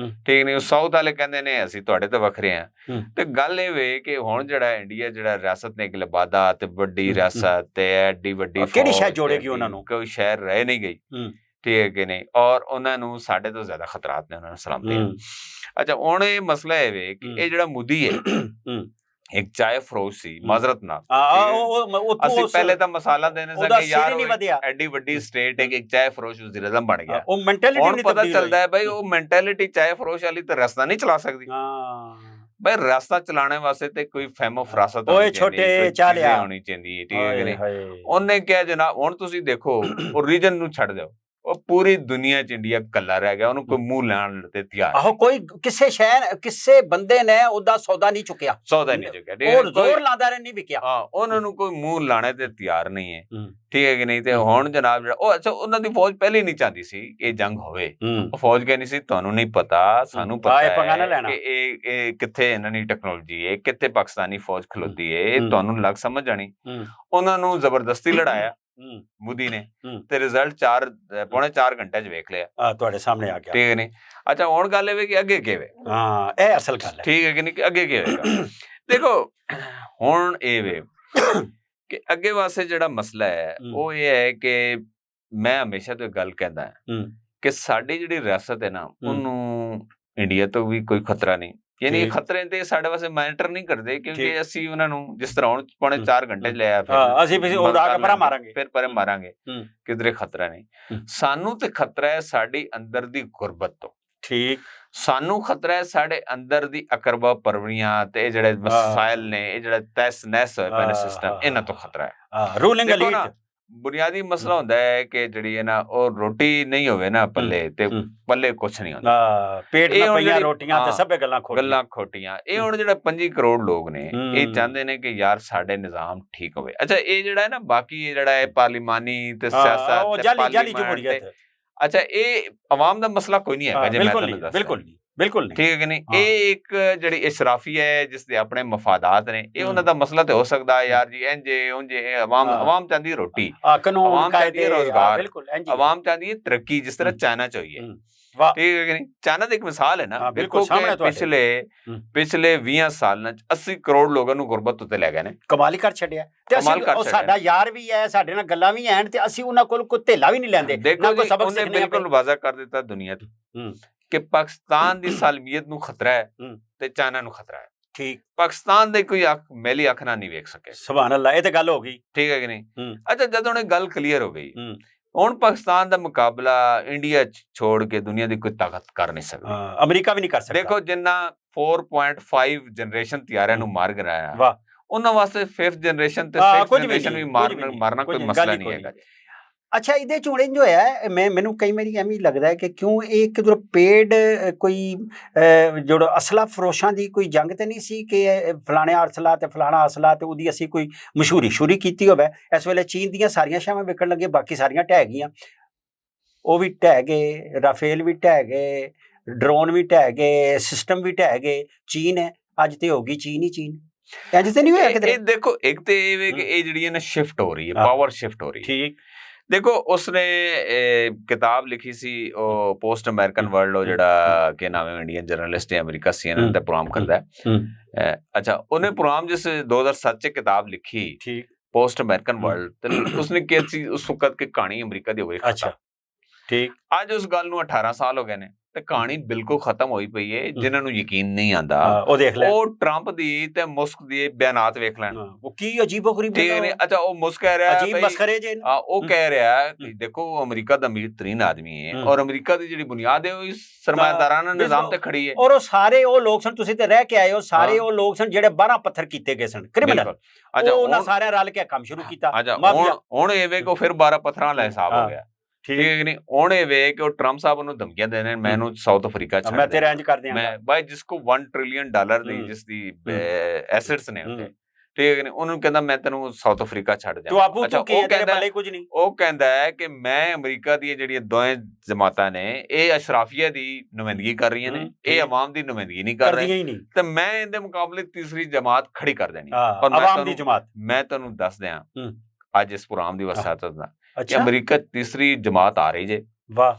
ਠੀਕ ਨਹੀਂ। ਉਹ ਸਾਊਥ ਵਾਲੇ ਕਹਿੰਦੇ ਨੇ ਅਸੀਂ ਤੁਹਾਡੇ ਤੋਂ ਵੱਖਰੇ ਹਾਂ। ਤੇ ਗੱਲ ਇਹ ਵੇ ਕਿ ਹੁਣ ਜਿਹੜਾ ਇੰਡੀਆ ਜਿਹੜਾ ਰਿਆਸਤ ਨੇ ਇੱਕ ਲਿਬਾਦਾ ਤੇ ਵੱਡੀ ਰਿਆਸਤ ਤੇ ਐਡੀ ਵੱਡੀ ਕਿਹੜੀ ਸ਼ਹਿਰ ਜੋੜੇਗੀ ਉਹਨਾਂ ਨੂੰ, ਕੋਈ ਸ਼ਹਿਰ ਰਹਿ ਨਹੀਂ ਗਈ, ਠੀਕ ਹੈ ਕਿ ਨਹੀਂ। ਔਰ ਉਹਨਾਂ ਨੂੰ ਸਾਡੇ ਤੋਂ ਜ਼ਿਆਦਾ ਖਤਰਾਤ ਨੇ, ਉਹਨਾਂ ਨੂੰ ਸਲਾਮਤੀ। ਅੱਛਾ, ਹੁਣ ਇਹ ਮਸਲਾ ਇਹ ਵੇ ਕਿ ਇਹ ਜਿਹੜਾ ਮੋਦੀ ਹੈ ਇੱਕ ਚਾਏ ਫਰੋਸ਼ ਸੀ, ਮਾਜ਼ਰਤ ਨਾਲ। ਅਸੀਂ ਪਹਿਲੇ ਤਾਂ ਮਸਾਲਾ ਦੇਣੇ ਸੀ ਯਾਰ ਐਡੀ ਵੱਡੀ ਸਟੇਟ ਹੈ ਕਿ ਇੱਕ ਚਾਏ ਫਰੋਸ਼ ਵਜ਼ੀਰ ਆਜ਼ਮ ਬਣ ਗਿਆ। ਹੁਣ ਪਤਾ ਚੱਲਦਾ ਹੈ ਬਈ ਉਹ ਮੈਂਟੈਲਿਟੀ ਚਾਏ ਫਰੋਸ਼ ਵਾਲੀ ਤਾਂ ਰਸਤਾ ਨਹੀਂ ਚਲਾ ਸਕਦੀ। ਬਈ ਰਸਤਾ ਚਲਾਣੇ ਵਾਸਤੇ ਤੇ ਕੋਈ ਫਹਿਮੋ ਫਰਾਸਤ ਹੋਣੀ ਚਾਹੀਦੀ ਹੈ, ਠੀਕ ਹੈ ਕਿ ਨਹੀਂ। ਉਹਨੇ ਕਿਹਾ ਜਨਾਬ ਹੁਣ ਤੁਸੀਂ ਦੇਖੋ ਉਹ ਰੀਜਨ ਨੂੰ ਛੱਡ ਦਿਓ, ਉਹ ਪੂਰੀ ਦੁਨੀਆ 'ਚ ਇੰਡੀਆ ਕੱਲਾ ਰਹਿ ਗਿਆ, ਉਹਨੂੰ ਕੋਈ ਮੂੰਹ ਲੈਣ ਤੇ ਤਿਆਰ। ਆਹੋ, ਕੋਈ ਕਿਸੇ ਸ਼ਹਿਰ ਕਿਸੇ ਬੰਦੇ ਨੇ ਉਹਦਾ ਸੌਦਾ ਨਹੀਂ ਚੁੱਕਿਆ, ਉਹ ਜ਼ੋਰ ਲਾਦਾ ਰਹੇ, ਨਹੀਂ ਵਿਕਿਆ। ਹਾਂ, ਉਹਨਾਂ ਨੂੰ ਕੋਈ ਮੂੰਹ ਲਾਣੇ ਤੇ ਤਿਆਰ ਨਹੀਂ ਹੈ, ਠੀਕ ਹੈ ਕਿ ਨਹੀਂ। ਤੇ ਹੁਣ ਜਨਾਬ ਜਿਹੜਾ ਉਹ, ਅੱਛਾ, ਉਹਨਾਂ ਦੀ ਫੌਜ ਪਹਿਲੇ ਨਹੀਂ ਚਾਹਦੀ ਸੀ ਇਹ ਜੰਗ ਹੋਵੇ। ਉਹ ਫੌਜ ਕਹਿੰਦੀ ਸੀ ਤੁਹਾਨੂੰ ਨਹੀਂ ਪਤਾ, ਸਾਨੂੰ ਪਤਾ ਹੈ ਕਿ ਇਹ ਕਿੱਥੇ ਇਹਨਾਂ ਦੀ ਟੈਕਨੋਲੋਜੀ ਹੈ, ਕਿੱਥੇ ਪਾਕਿਸਤਾਨੀ ਫੌਜ ਖਲੋਤੀ ਹੈ, ਇਹ ਤੁਹਾਨੂੰ ਲੱਗ ਸਮਝ ਜਾਣੀ। ਉਹਨਾਂ ਨੂੰ ਜ਼ਬਰਦਸਤੀ ਲੜਾਇਆ ਮੋਦੀ ਨੇ, ਤੇ ਰਿਜ਼ਲਟ 4.25 ਘੰਟੇ 'ਚ ਵੇਖ ਲਿਆ, ਤੁਹਾਡੇ ਸਾਹਮਣੇ ਆ ਗਿਆ, ਠੀਕ ਹੈ ਨਹੀਂ। ਅੱਛਾ, ਹੁਣ ਗੱਲ ਇਹ ਕਿ ਅੱਗੇ ਕਿਵੇਂ, ਇਹ ਅਸਲ ਗੱਲ ਹੈ, ਠੀਕ ਹੈ ਕਿ ਨਹੀਂ, ਕਿ ਅੱਗੇ ਕਿਵੇਂ। ਦੇਖੋ ਹੁਣ ਇਹ ਵੇ ਕਿ ਅੱਗੇ ਵਾਸਤੇ ਜਿਹੜਾ ਮਸਲਾ ਹੈ ਉਹ ਇਹ ਹੈ ਕਿ ਮੈਂ ਹਮੇਸ਼ਾ ਤੋਂ ਗੱਲ ਕਹਿੰਦਾ ਕਿ ਸਾਡੀ ਜਿਹੜੀ ਰਿਆਸਤ ਹੈ ਨਾ, ਉਹਨੂੰ ਇੰਡੀਆ ਤੋਂ ਵੀ ਕੋਈ ਖਤਰਾ ਨਹੀਂ। ਯਾਨੀ ਖਤਰੇ ਤੇ ਸਾਡੇ ਵਾਸਤੇ ਮੈਟਰ ਨਹੀਂ ਕਰਦੇ, ਕਿਉਂਕਿ ਅਸੀਂ ਉਹਨਾਂ ਨੂੰ ਜਿਸ ਤਰ੍ਹਾਂ ਹੁਣ 4.25 ਘੰਟੇ ਲਿਆ, ਅਸੀਂ ਫਿਰ ਪਰੇ ਮਾਰਾਂਗੇ, ਕਿਧਰੇ ਖਤਰਾ ਨਹੀਂ। ਸਾਨੂੰ ਤੇ ਖਤਰਾ ਹੈ ਸਾਡੀ ਅੰਦਰ ਦੀ ਗੁਰਬਤ ਤੋਂ, ਠੀਕ। ਸਾਨੂੰ ਖਤਰਾ ਹੈ ਸਾਡੇ ਅੰਦਰ ਦੀ ਅਕਰਬਾ ਪਰਵਰੀਆਂ ਤੇ ਇਹ ਜਿਹੜੇ ਮਸਾਇਲ ਨੇ, ਇਹ ਜਿਹੜਾ ਤਹਿਸ ਨਹਿਸ ਹੋਇਆ ਪੈਣਾ ਸਿਸਟਮ, ਇਹਨਾਂ ਤੋਂ ਖਤਰਾ ਹੈ। ਰੂਲਿੰਗ ਐਲੀਟ ਬੁਨਿਆਦੀ ਮਸਲਾ ਹੁੰਦਾ ਹੈ ਕਿ ਜਿਹੜੀ ਹੈ ਨਾ ਉਹ ਰੋਟੀ ਨਹੀਂ ਹੋਵੇ ਨਾ ਪੱਲੇ, ਤੇ ਪੱਲੇ ਕੁਛ ਨਹੀਂ ਹੁੰਦਾ, ਪੇਟ ਨਾਲ ਪਈਆਂ ਰੋਟੀਆਂ ਤੇ ਸਭੇ ਗੱਲਾਂ ਖੋਟੀਆਂ। ਇਹ ਹੁਣ ਜਿਹੜਾ 25 ਕਰੋੜ ਲੋਕ ਨੇ ਇਹ ਚਾਹੁੰਦੇ ਨੇ ਕਿ ਯਾਰ ਸਾਡੇ ਨਿਜ਼ਾਮ ਠੀਕ ਹੋਵੇ। ਅੱਛਾ, ਇਹ ਜਿਹੜਾ ਹੈ ਨਾ ਬਾਕੀ ਜਿਹੜਾ ਹੈ ਪਾਰਲੀਮਾਨੀ ਤੇ ਸਿਆਸਤ ਤੇ ਪਾਰਲੀਮੈਂਟ, ਅੱਛਾ, ਇਹ ਆਵਾਮ ਦਾ ਮਸਲਾ ਕੋਈ ਨਹੀਂ ਹੈਗਾ, ਜੇ ਮੈਂ ਤੁਹਾਨੂੰ ਦੱਸਾਂ, ਬਿਲਕੁਲ ਠੀਕ ਹੈ ਕਿ ਨਹੀਂ। ਇਹ ਇੱਕ ਜਿਹੜੀ ਇਸ਼ਰਾਫੀ ਹੈ ਜਿਸ ਦੇ ਆਪਣੇ ਮਫਾਦਾਤ ਨੇ, ਇਹ ਉਹਨਾਂ ਦਾ ਮਸਲਾ ਤੇ ਹੋ ਸਕਦਾ ਯਾਰ ਜੀ ਇੰਜੇ ਉਂਜੇ। ਆਵਾਮ ਚਾਹੁੰਦੀ ਹੈ ਰੋਟੀ, ਆਵਾਮ ਚਾਹੁੰਦੀ ਹੈ ਰੋਜ਼ਗਾਰ, ਆਵਾਮ ਚਾਹੁੰਦੀ ਹੈ ਤਰੱਕੀ, ਜਿਸ ਤਰ੍ਹਾਂ ਚਾਈਨਾ ਚ ਹੋਈ ਹੈ, ਠੀਕ ਹੈ ਕਿ ਨਹੀਂ। ਚਾਈਨਾ ਦੀ ਇੱਕ ਮਿਸਾਲ ਹੈ ਨਾ, ਦੇਖੋ ਪਿਛਲੇ 20 ਸਾਲਾਂ ਚ 80 ਕਰੋੜ ਲੋਕਾਂ ਨੂੰ ਗੁਰਬਤ ਉੱਤੇ ਲੈ ਗਏ ਨੇ, ਕਮਾਲ ਹੀ ਕਰ ਛੱਡਿਆ। ਤੇ ਸਾਡਾ ਯਾਰ ਵੀ ਹੈ, ਸਾਡੇ ਨਾਲ ਗੱਲਾਂ ਵੀ ਐਨ, ਤੇ ਅਸੀਂ ਉਹਨਾਂ ਕੋਲ ਕੋਈ ਧੇਲਾ ਵੀ ਨਹੀਂ ਲੈਂਦੇ। ਉਹਨੇ ਬਿਲਕੁਲ ਵਾਜ਼ਾ ਕਰ ਦਿੱਤਾ ਦੁਨੀਆ ਤੋਂ ਕਿ ਪਾਕਿਸਤਾਨ ਦੀ ਸਾਲਮੀਅਤ ਨੂੰ ਖਤਰਾ ਹੈ ਤੇ ਚਾਈਨਾ ਨੂੰ ਖਤਰਾ ਹੈ, ਠੀਕ। ਪਾਕਿਸਤਾਨ ਦੇ ਕੋਈ ਮੈਲੀ ਅੱਖ ਨਾਲ ਨਹੀਂ ਵੇਖ ਸਕੇ, ਸੁਭਾਨ ਅੱਲਾਹ। ਇਹ ਤੇ ਗੱਲ ਹੋ ਗਈ, ਠੀਕ ਹੈ ਕਿ ਨਹੀਂ। ਅੱਛਾ, ਜਦੋਂ ਇਹ ਗੱਲ ਕਲੀਅਰ ਹੋ ਗਈ, ਹੁਣ ਪਾਕਿਸਤਾਨ ਦਾ ਮੁਕਾਬਲਾ ਇੰਡੀਆ ਛੋੜ ਕੇ ਦੁਨੀਆ ਦੀ ਕੋਈ ਤਾਕਤ ਕਰ ਨਹੀਂ ਸਕਦੀ, ਅਮਰੀਕਾ ਵੀ ਨਹੀਂ ਕਰ ਸਕਦਾ। ਦੇਖੋ ਜਿੰਨਾ 4.5 ਜਨਰੇਸ਼ਨ ਤਿਆਰਿਆਂ ਨੂੰ ਮਾਰ ਗਿਰਾਇਆ, ਉਹਨਾਂ ਵਾਸਤੇ 5th ਜਨਰੇਸ਼ਨ ਤੇ 6th ਜਨਰੇਸ਼ਨ ਵੀ ਮਾਰਨਾ ਕੋਈ ਮਸਲਾ ਨਹੀਂ ਹੈਗਾ। ਅੱਛਾ, ਇਹਦੇ ਚ ਹੁਣ ਇੰਜ ਹੋਇਆ ਮੈਨੂੰ ਕਈ ਵਾਰੀ ਐਵੇਂ ਲੱਗਦਾ ਹੈ ਕਿ ਕਿਉਂ ਇਹ ਕਿਧਰੋਂ ਪੇਡ ਕੋਈ ਜਿਹੜਾ ਅਸਲਾ ਫਰੋਸ਼ਾਂ ਦੀ ਕੋਈ ਜੰਗ ਤੇ ਨਹੀਂ ਸੀ ਕਿ ਫਲਾਣੇ ਅਸਲਾ ਤੇ ਫਲਾਣਾ ਅਸਲਾ ਤੇ ਉਹਦੀ ਅਸੀਂ ਕੋਈ ਮਸ਼ਹੂਰੀ ਕੀਤੀ ਹੋਵੇ। ਇਸ ਵੇਲੇ ਚੀਨ ਦੀਆਂ ਸਾਰੀਆਂ ਸ਼ਾਵਾਂ ਵਿਕਣ ਲੱਗੇ, ਬਾਕੀ ਸਾਰੀਆਂ ਢਹਿ ਗਈਆਂ, ਉਹ ਵੀ ਢਹਿ ਗਏ, ਰਾਫੇਲ ਵੀ ਢਹਿ ਗਏ, ਡਰੋਨ ਵੀ ਢਹਿ ਗਏ, ਸਿਸਟਮ ਵੀ ਢਹਿ ਗਏ। ਚੀਨ ਹੈ ਅੱਜ ਤੇ ਹੋ ਗਈ ਚੀਨ ਹੀ ਚੀਨ, ਇੰਜ ਤੇ ਨਹੀਂ ਹੋਇਆ ਕਿਤੇ। ਇਹ ਦੇਖੋ ਇੱਕ ਤੇ ਇਹ ਕਿ ਇਹ ਜਿਹੜੀ ਨਾ ਸ਼ਿਫਟ ਹੋ ਰਹੀ ਹੈ, ਪਾਵਰ ਸ਼ਿਫਟ ਹੋ ਰਹੀ ਹੈ। ਠੀਕ, ਦੇਖੋ ਉਸਨੇ ਕਿਤਾਬ ਲਿਖੀ ਸੀ ਉਹ ਪੋਸਟ ਅਮਰੀਕਨ ਵਰਲਡ, ਉਹ ਜਿਹੜਾ ਕਿ ਨਾਮ ਹੈ ਇੰਡੀਅਨ ਜਰਨਲਿਸਟ ਹੈ, ਅਮਰੀਕਾ CNN ਤੇ ਪ੍ਰੋਗਰਾਮ ਕਰਦਾ ਹੈ। ਅੱਛਾ, ਉਹਨੇ ਪ੍ਰੋਗਰਾਮ ਜਿਸ 2007 ਚ ਕਿਤਾਬ ਲਿਖੀ ਪੋਸਟ ਅਮਰੀਕਨ ਵਰਲਡ, ਤੇ ਉਸਨੇ ਕਿਹਾ ਸੀ ਉਸ ਵਕਤ ਕਿ ਕਹਾਣੀ ਅਮਰੀਕਾ ਦੀ ਹੋ ਗਈ। ਅੱਛਾ, ਠੀਕ, ਅੱਜ ਉਸ ਗੱਲ ਨੂੰ 18 ਸਾਲ ਹੋ ਗਏ ਨੇ ਤੇ ਕਹਾਣੀ ਬਿਲਕੁਲ ਖਤਮ ਹੋਈ ਪਈ ਹੈ। ਜਿਨ੍ਹਾਂ ਨੂੰ ਯਕੀਨ ਨਹੀਂ ਆਂਦਾ ਉਹ ਦੇਖ ਲੈ, ਉਹ ਟਰੰਪ ਦੀ ਤੇ ਮੁਸਕ ਦੀ ਬਿਆਨਾਤ ਵੇਖ ਲੈਣ, ਉਹ ਕੀ ਅਜੀਬੋ-ਗਰੀਬ। ਠੀਕ ਹੈ, ਅੱਛਾ, ਉਹ ਮੁਸਕ ਕਹਿ ਰਿਹਾ ਅਜੀਬ ਮਸਖਰੇ ਜੇ, ਉਹ ਕਹਿ ਰਿਹਾ ਕਿ ਦੇਖੋ ਅਮਰੀਕਾ ਦਾ ਅਮੀਰ ਤਰੀਨ ਆਦਮੀ ਹੈ ਔਰ ਅਮਰੀਕਾ ਦੀ ਜਿਹੜੀ ਬੁਨਿਆਦ ਹੈ ਉਹ ਇਸ ਸਰਮਾਇਦਾਰਾਨਾ ਨਿਜ਼ਾਮ ਤੇ ਖੜੀ ਹੈ। ਔਰ ਉਹ ਸਾਰੇ ਉਹ ਲੋਕ ਸਨ, ਤੁਸੀਂ ਤੇ ਰਹਿ ਕੇ ਆਏ ਹੋ, ਸਾਰੇ ਉਹ ਲੋਕ ਸਨ ਜਿਹੜੇ 12 ਪੱਥਰ ਕੀਤੇ ਗਏ ਸਨ, ਕ੍ਰਿਮੀਨਲ। ਅੱਛਾ, ਉਹਨਾਂ ਸਾਰਿਆਂ ਰਲ ਕੇ ਕੰਮ ਸ਼ੁਰੂ ਕੀਤਾ। ਹੁਣ ਇਹ ਵੇ ਕਿ ਫਿਰ 12 ਪੱਥਰਾਂ ਵਾਲਾ ਹਿਸਾਬ ਹੋ ਗਿਆ। ਠੀਕ ਹੈ ਨਹੀਂ, ਹੁਣ ਇਹ ਵੇ ਕਿ ਉਹ ਟਰੰਪ ਸਾਹਿਬ ਨੂੰ ਧਮਕੀਆਂ ਦੇ ਰਹੇ, ਮੈਨੂੰ ਸਾਊਥ ਅਫਰੀਕਾ ਛੱਡ, ਮੈਂ ਤੇਰਾ ਇੰਜ ਕਰ ਦਿਆਂਗਾ, ਮੈਂ ਬਾਈ ਜਿਸਕੋ $1 ਟ੍ਰਿਲੀਅਨ ਦੀ ਜਿਸ ਦੀ ਐਸੈਟਸ ਨੇ ਉੱਤੇ, ਠੀਕ ਹੈ ਨਹੀਂ, ਉਹਨੂੰ ਕਹਿੰਦਾ ਮੈਂ ਤੈਨੂੰ ਸਾਊਥ ਅਫਰੀਕਾ ਛੱਡ ਦਿਆਂਗਾ। ਅੱਛਾ, ਉਹ ਕਹਿੰਦਾ ਹੈ ਕਿ ਮੈਂ ਅਮਰੀਕਾ ਦੀਆਂ ਜਿਹੜੀਆਂ ਦੋਵੇਂ ਜਮਾਤਾਂ ਨੇ ਇਹ ਅਸ਼ਰਾਫੀਆ ਦੀ ਨੁਮਾਇੰਦਗੀ ਕਰ ਰਹੀਆਂ ਨੇ, ਇਹ ਆਵਾਮ ਦੀ ਨੁਮਾਇੰਦਗੀ ਨਹੀਂ ਕਰ ਰਹੇ, ਤੇ ਮੈਂ ਇਹਦੇ ਮੁਕਾਬਲੇ ਤੀਸਰੀ ਜਮਾਤ ਖੜੀ ਕਰ ਦੇਣੀ। ਆਵਾਮ ਦੀ ਜਮਾਤ ਮੈਂ ਤੁਹਾਨੂੰ ਦੱਸ ਦਿਆਂ ਅੱਜ ਇਸ ਪ੍ਰੋਗਰਾਮ ਦੀ ਵਸਾਤ ਦਾ ਕਿ ਅਮਰੀਕਾ ਤੀਸਰੀ ਜਮਾਤ ਆ ਰਹੀ ਜੇ। ਵਾਹ,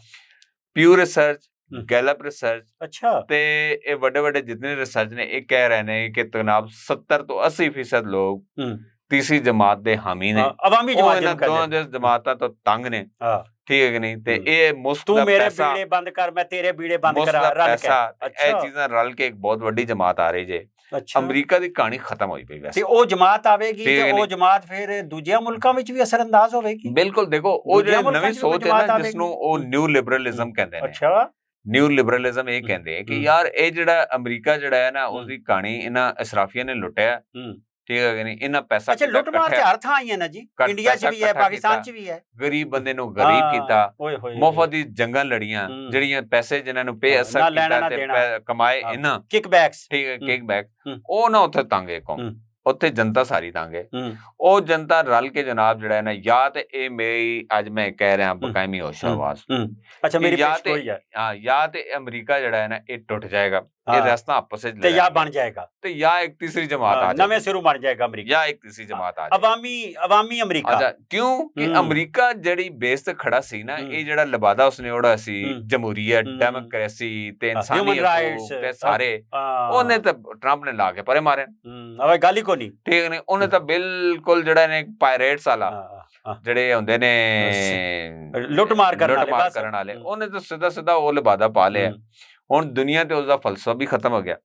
ਪਿਊ ਰਿਸਰਚ, ਗੈਲਪ ਰਿਸਰਚ, ਅੱਛਾ, ਤੇ ਇਹ ਵੱਡੇ ਜਿਤਨੇ ਰਿਸਰਚ ਨੇ ਇਹ ਕਹਿ ਰਹੇ ਨੇ ਕਿ ਤਨਾਬ 70 ਤੋਂ 80% ਲੋਕ ਤੀਸਰੀ ਜਮਾਤ ਦੇ ਹਾਮੀ ਨੇ, ਅਵਾਮੀ ਜਮਾਤਾਂ ਤੋਂ ਤੰਗ ਨੇ। ਠੀਕ ਹੈ ਕਿ ਨਹੀਂ, ਤੇ ਇਹ ਮੁਸਕ ਦਾ ਮੇਰੇ ਬੀੜੇ ਬੰਦ ਕਰ, ਮੈਂ ਤੇਰੇ ਬੀੜੇ ਬੰਦ ਕਰਾ, ਰਲ ਕੇ ਇਹ ਚੀਜ਼ਾਂ ਰਲ ਕੇ ਇੱਕ ਬਹੁਤ ਵੱਡੀ ਜਮਾਤ ਆ ਰਹੀ ਜੇ। ਅਮਰੀਕਾ ਦੀ ਕਹਾਣੀ ਖਤਮ ਹੋਈ ਪਈ ਵੈਸੇ, ਤੇ ਉਹ ਜਮਾਤ ਆਵੇਗੀ ਤੇ ਉਹ ਜਮਾਤ ਫਿਰ ਦੂਜਿਆਂ ਮੁਲਕਾਂ ਵਿੱਚ ਵੀ ਅਸਰਅੰਦਾਜ਼ ਹੋਵੇਗੀ। ਬਿਲਕੁਲ, ਦੇਖੋ ਉਹ ਜਿਹੜੀ ਨਵੀਂ ਸੋਚ ਹੈ ਨਾ ਜਿਸ ਨੂੰ ਉਹ ਨਿਊ ਲਿਬਰਲਿਜ਼ਮ ਕਹਿੰਦੇ ਨੇ। ਅੱਛਾ, ਨਿਊ ਲਿਬਰਲਿਜ਼ਮ ਇਹ ਕਹਿੰਦੇ ਕਿ ਯਾਰ ਇਹ ਜਿਹੜਾ ਅਮਰੀਕਾ ਜਿਹੜਾ ਹੈ ਨਾ ਉਸਦੀ ਕਹਾਣੀ ਇਹਨਾਂ ਅਸ਼ਰਾਫੀਆਂ ਨੇ ਲੁੱਟਿਆ। ਠੀਕ ਹੈ ਕਿ ਨਹੀਂ, ਇਹਨਾਂ ਪੈਸਾ ਲੁੱਟ ਮਾਰ ਤੇ ਹਰ ਥਾਂ ਆਈਆਂ ਨਾ ਜੀ, ਇੰਡੀਆ 'ਚ ਵੀ ਹੈ, ਪਾਕਿਸਤਾਨ 'ਚ ਵੀ ਹੈ। ਗਰੀਬ ਬੰਦੇ ਨੂੰ ਗਰੀਬ ਕੀਤਾ, ਮੁਫਤ ਦੀ ਜੰਗਾਂ ਲੜੀਆਂ, ਜਿਹੜੀਆਂ ਪੈਸੇ ਜਿਨ੍ਹਾਂ ਨੂੰ ਪੇ ਅਸਰ ਕੀਤਾ ਤੇ ਕਮਾਏ ਇਹਨਾਂ ਕਿਕ ਬੈਕਸ, ਠੀਕ ਹੈ, ਕਿਕ ਬੈਕ, ਉਹ ਨਾ ਉੱਥੇ ਤੰਗੇ ਕੌਮ, ਉੱਥੇ ਜਨਤਾ ਸਾਰੀ ਤੰਗ ਹੈ। ਉਹ ਜਨਤਾ ਰਲ ਕੇ ਜਨਾਬ ਜਿਹੜਾ ਹੈ ਨਾ, ਜਾਂ ਤੇ ਇਹ ਮੇਰੀ ਅੱਜ ਮੈਂ ਕਹਿ ਰਿਹਾ ਬਕਾਇਮੀ ਹੋਸ਼ਾਵਾਸ, ਅੱਛਾ ਮੇਰੀ ਪੇਸ਼ਗੋਈ ਹੈ, ਜਾਂ ਤੇ ਅਮਰੀਕਾ ਜਿਹੜਾ ਹੈ ਨਾ ਇਹ ਟੁੱਟ ਜਾਏਗਾ, ਇਹ ਰਸਤਾ ਆਪਸ ਵਿੱਚ ਤੇ ਜਾਂ ਬਣ ਜਾਏਗਾ, ਤੇ ਜਾਂ ਇੱਕ ਤੀਸਰੀ ਜਮਾਤ ਆ ਜਾਏਗੀ, ਨਵੇਂ ਸਿਰੋਂ ਬਣ ਜਾਏਗਾ ਅਮਰੀਕਾ, ਜਾਂ ਇੱਕ ਤੀਸਰੀ ਜਮਾਤ ਆ ਜਾਏਗੀ ਅਵਾਮੀ ਅਮਰੀਕਾ। ਕਿਉਂ ਕਿ ਅਮਰੀਕਾ ਜਿਹੜੀ ਬੇਸ ਤੇ ਖੜਾ ਸੀ ਨਾ, ਇਹ ਜਿਹੜਾ ਲਬਾਦਾ ਉਸਨੇ ਉਹਦਾ ਸੀ ਜਮਹੂਰੀਅਤ, ਡੈਮੋਕ੍ਰੇਸੀ ਤੇ ਇਨਸਾਨੀ ਹਕੂਕ ਤੇ ਸਾਰੇ, ਉਹਨੇ ਤਾਂ ਟਰੰਪ ਨੇ ਲਾ ਕੇ ਪਰੇ ਮਾਰੇ, ਗੱਲ ਹੀ ਕੋਈ ਨਹੀਂ। ਠੀਕ ਨੇ, ਉਹਨੇ ਤਾਂ ਬਿਲਕੁਲ ਜਿਹੜਾ ਨੇ ਪਾਇਰੇਟਸ ਵਾਲਾ ਜਿਹੜੇ ਹੁੰਦੇ ਨੇ ਲੁੱਟ ਮਾਰ ਕਰਨ ਵਾਲੇ, ਉਹਨੇ ਤਾਂ ਸਿੱਧਾ ਉਹ ਲਬਾਦਾ ਪਾ ਲਿਆ। ਹੁਣ ਦੁਨੀਆ ਤੇ ਉਸਦਾ ਫਲਸਫਾ ਵੀ ਖਤਮ ਹੋ ਗਿਆ।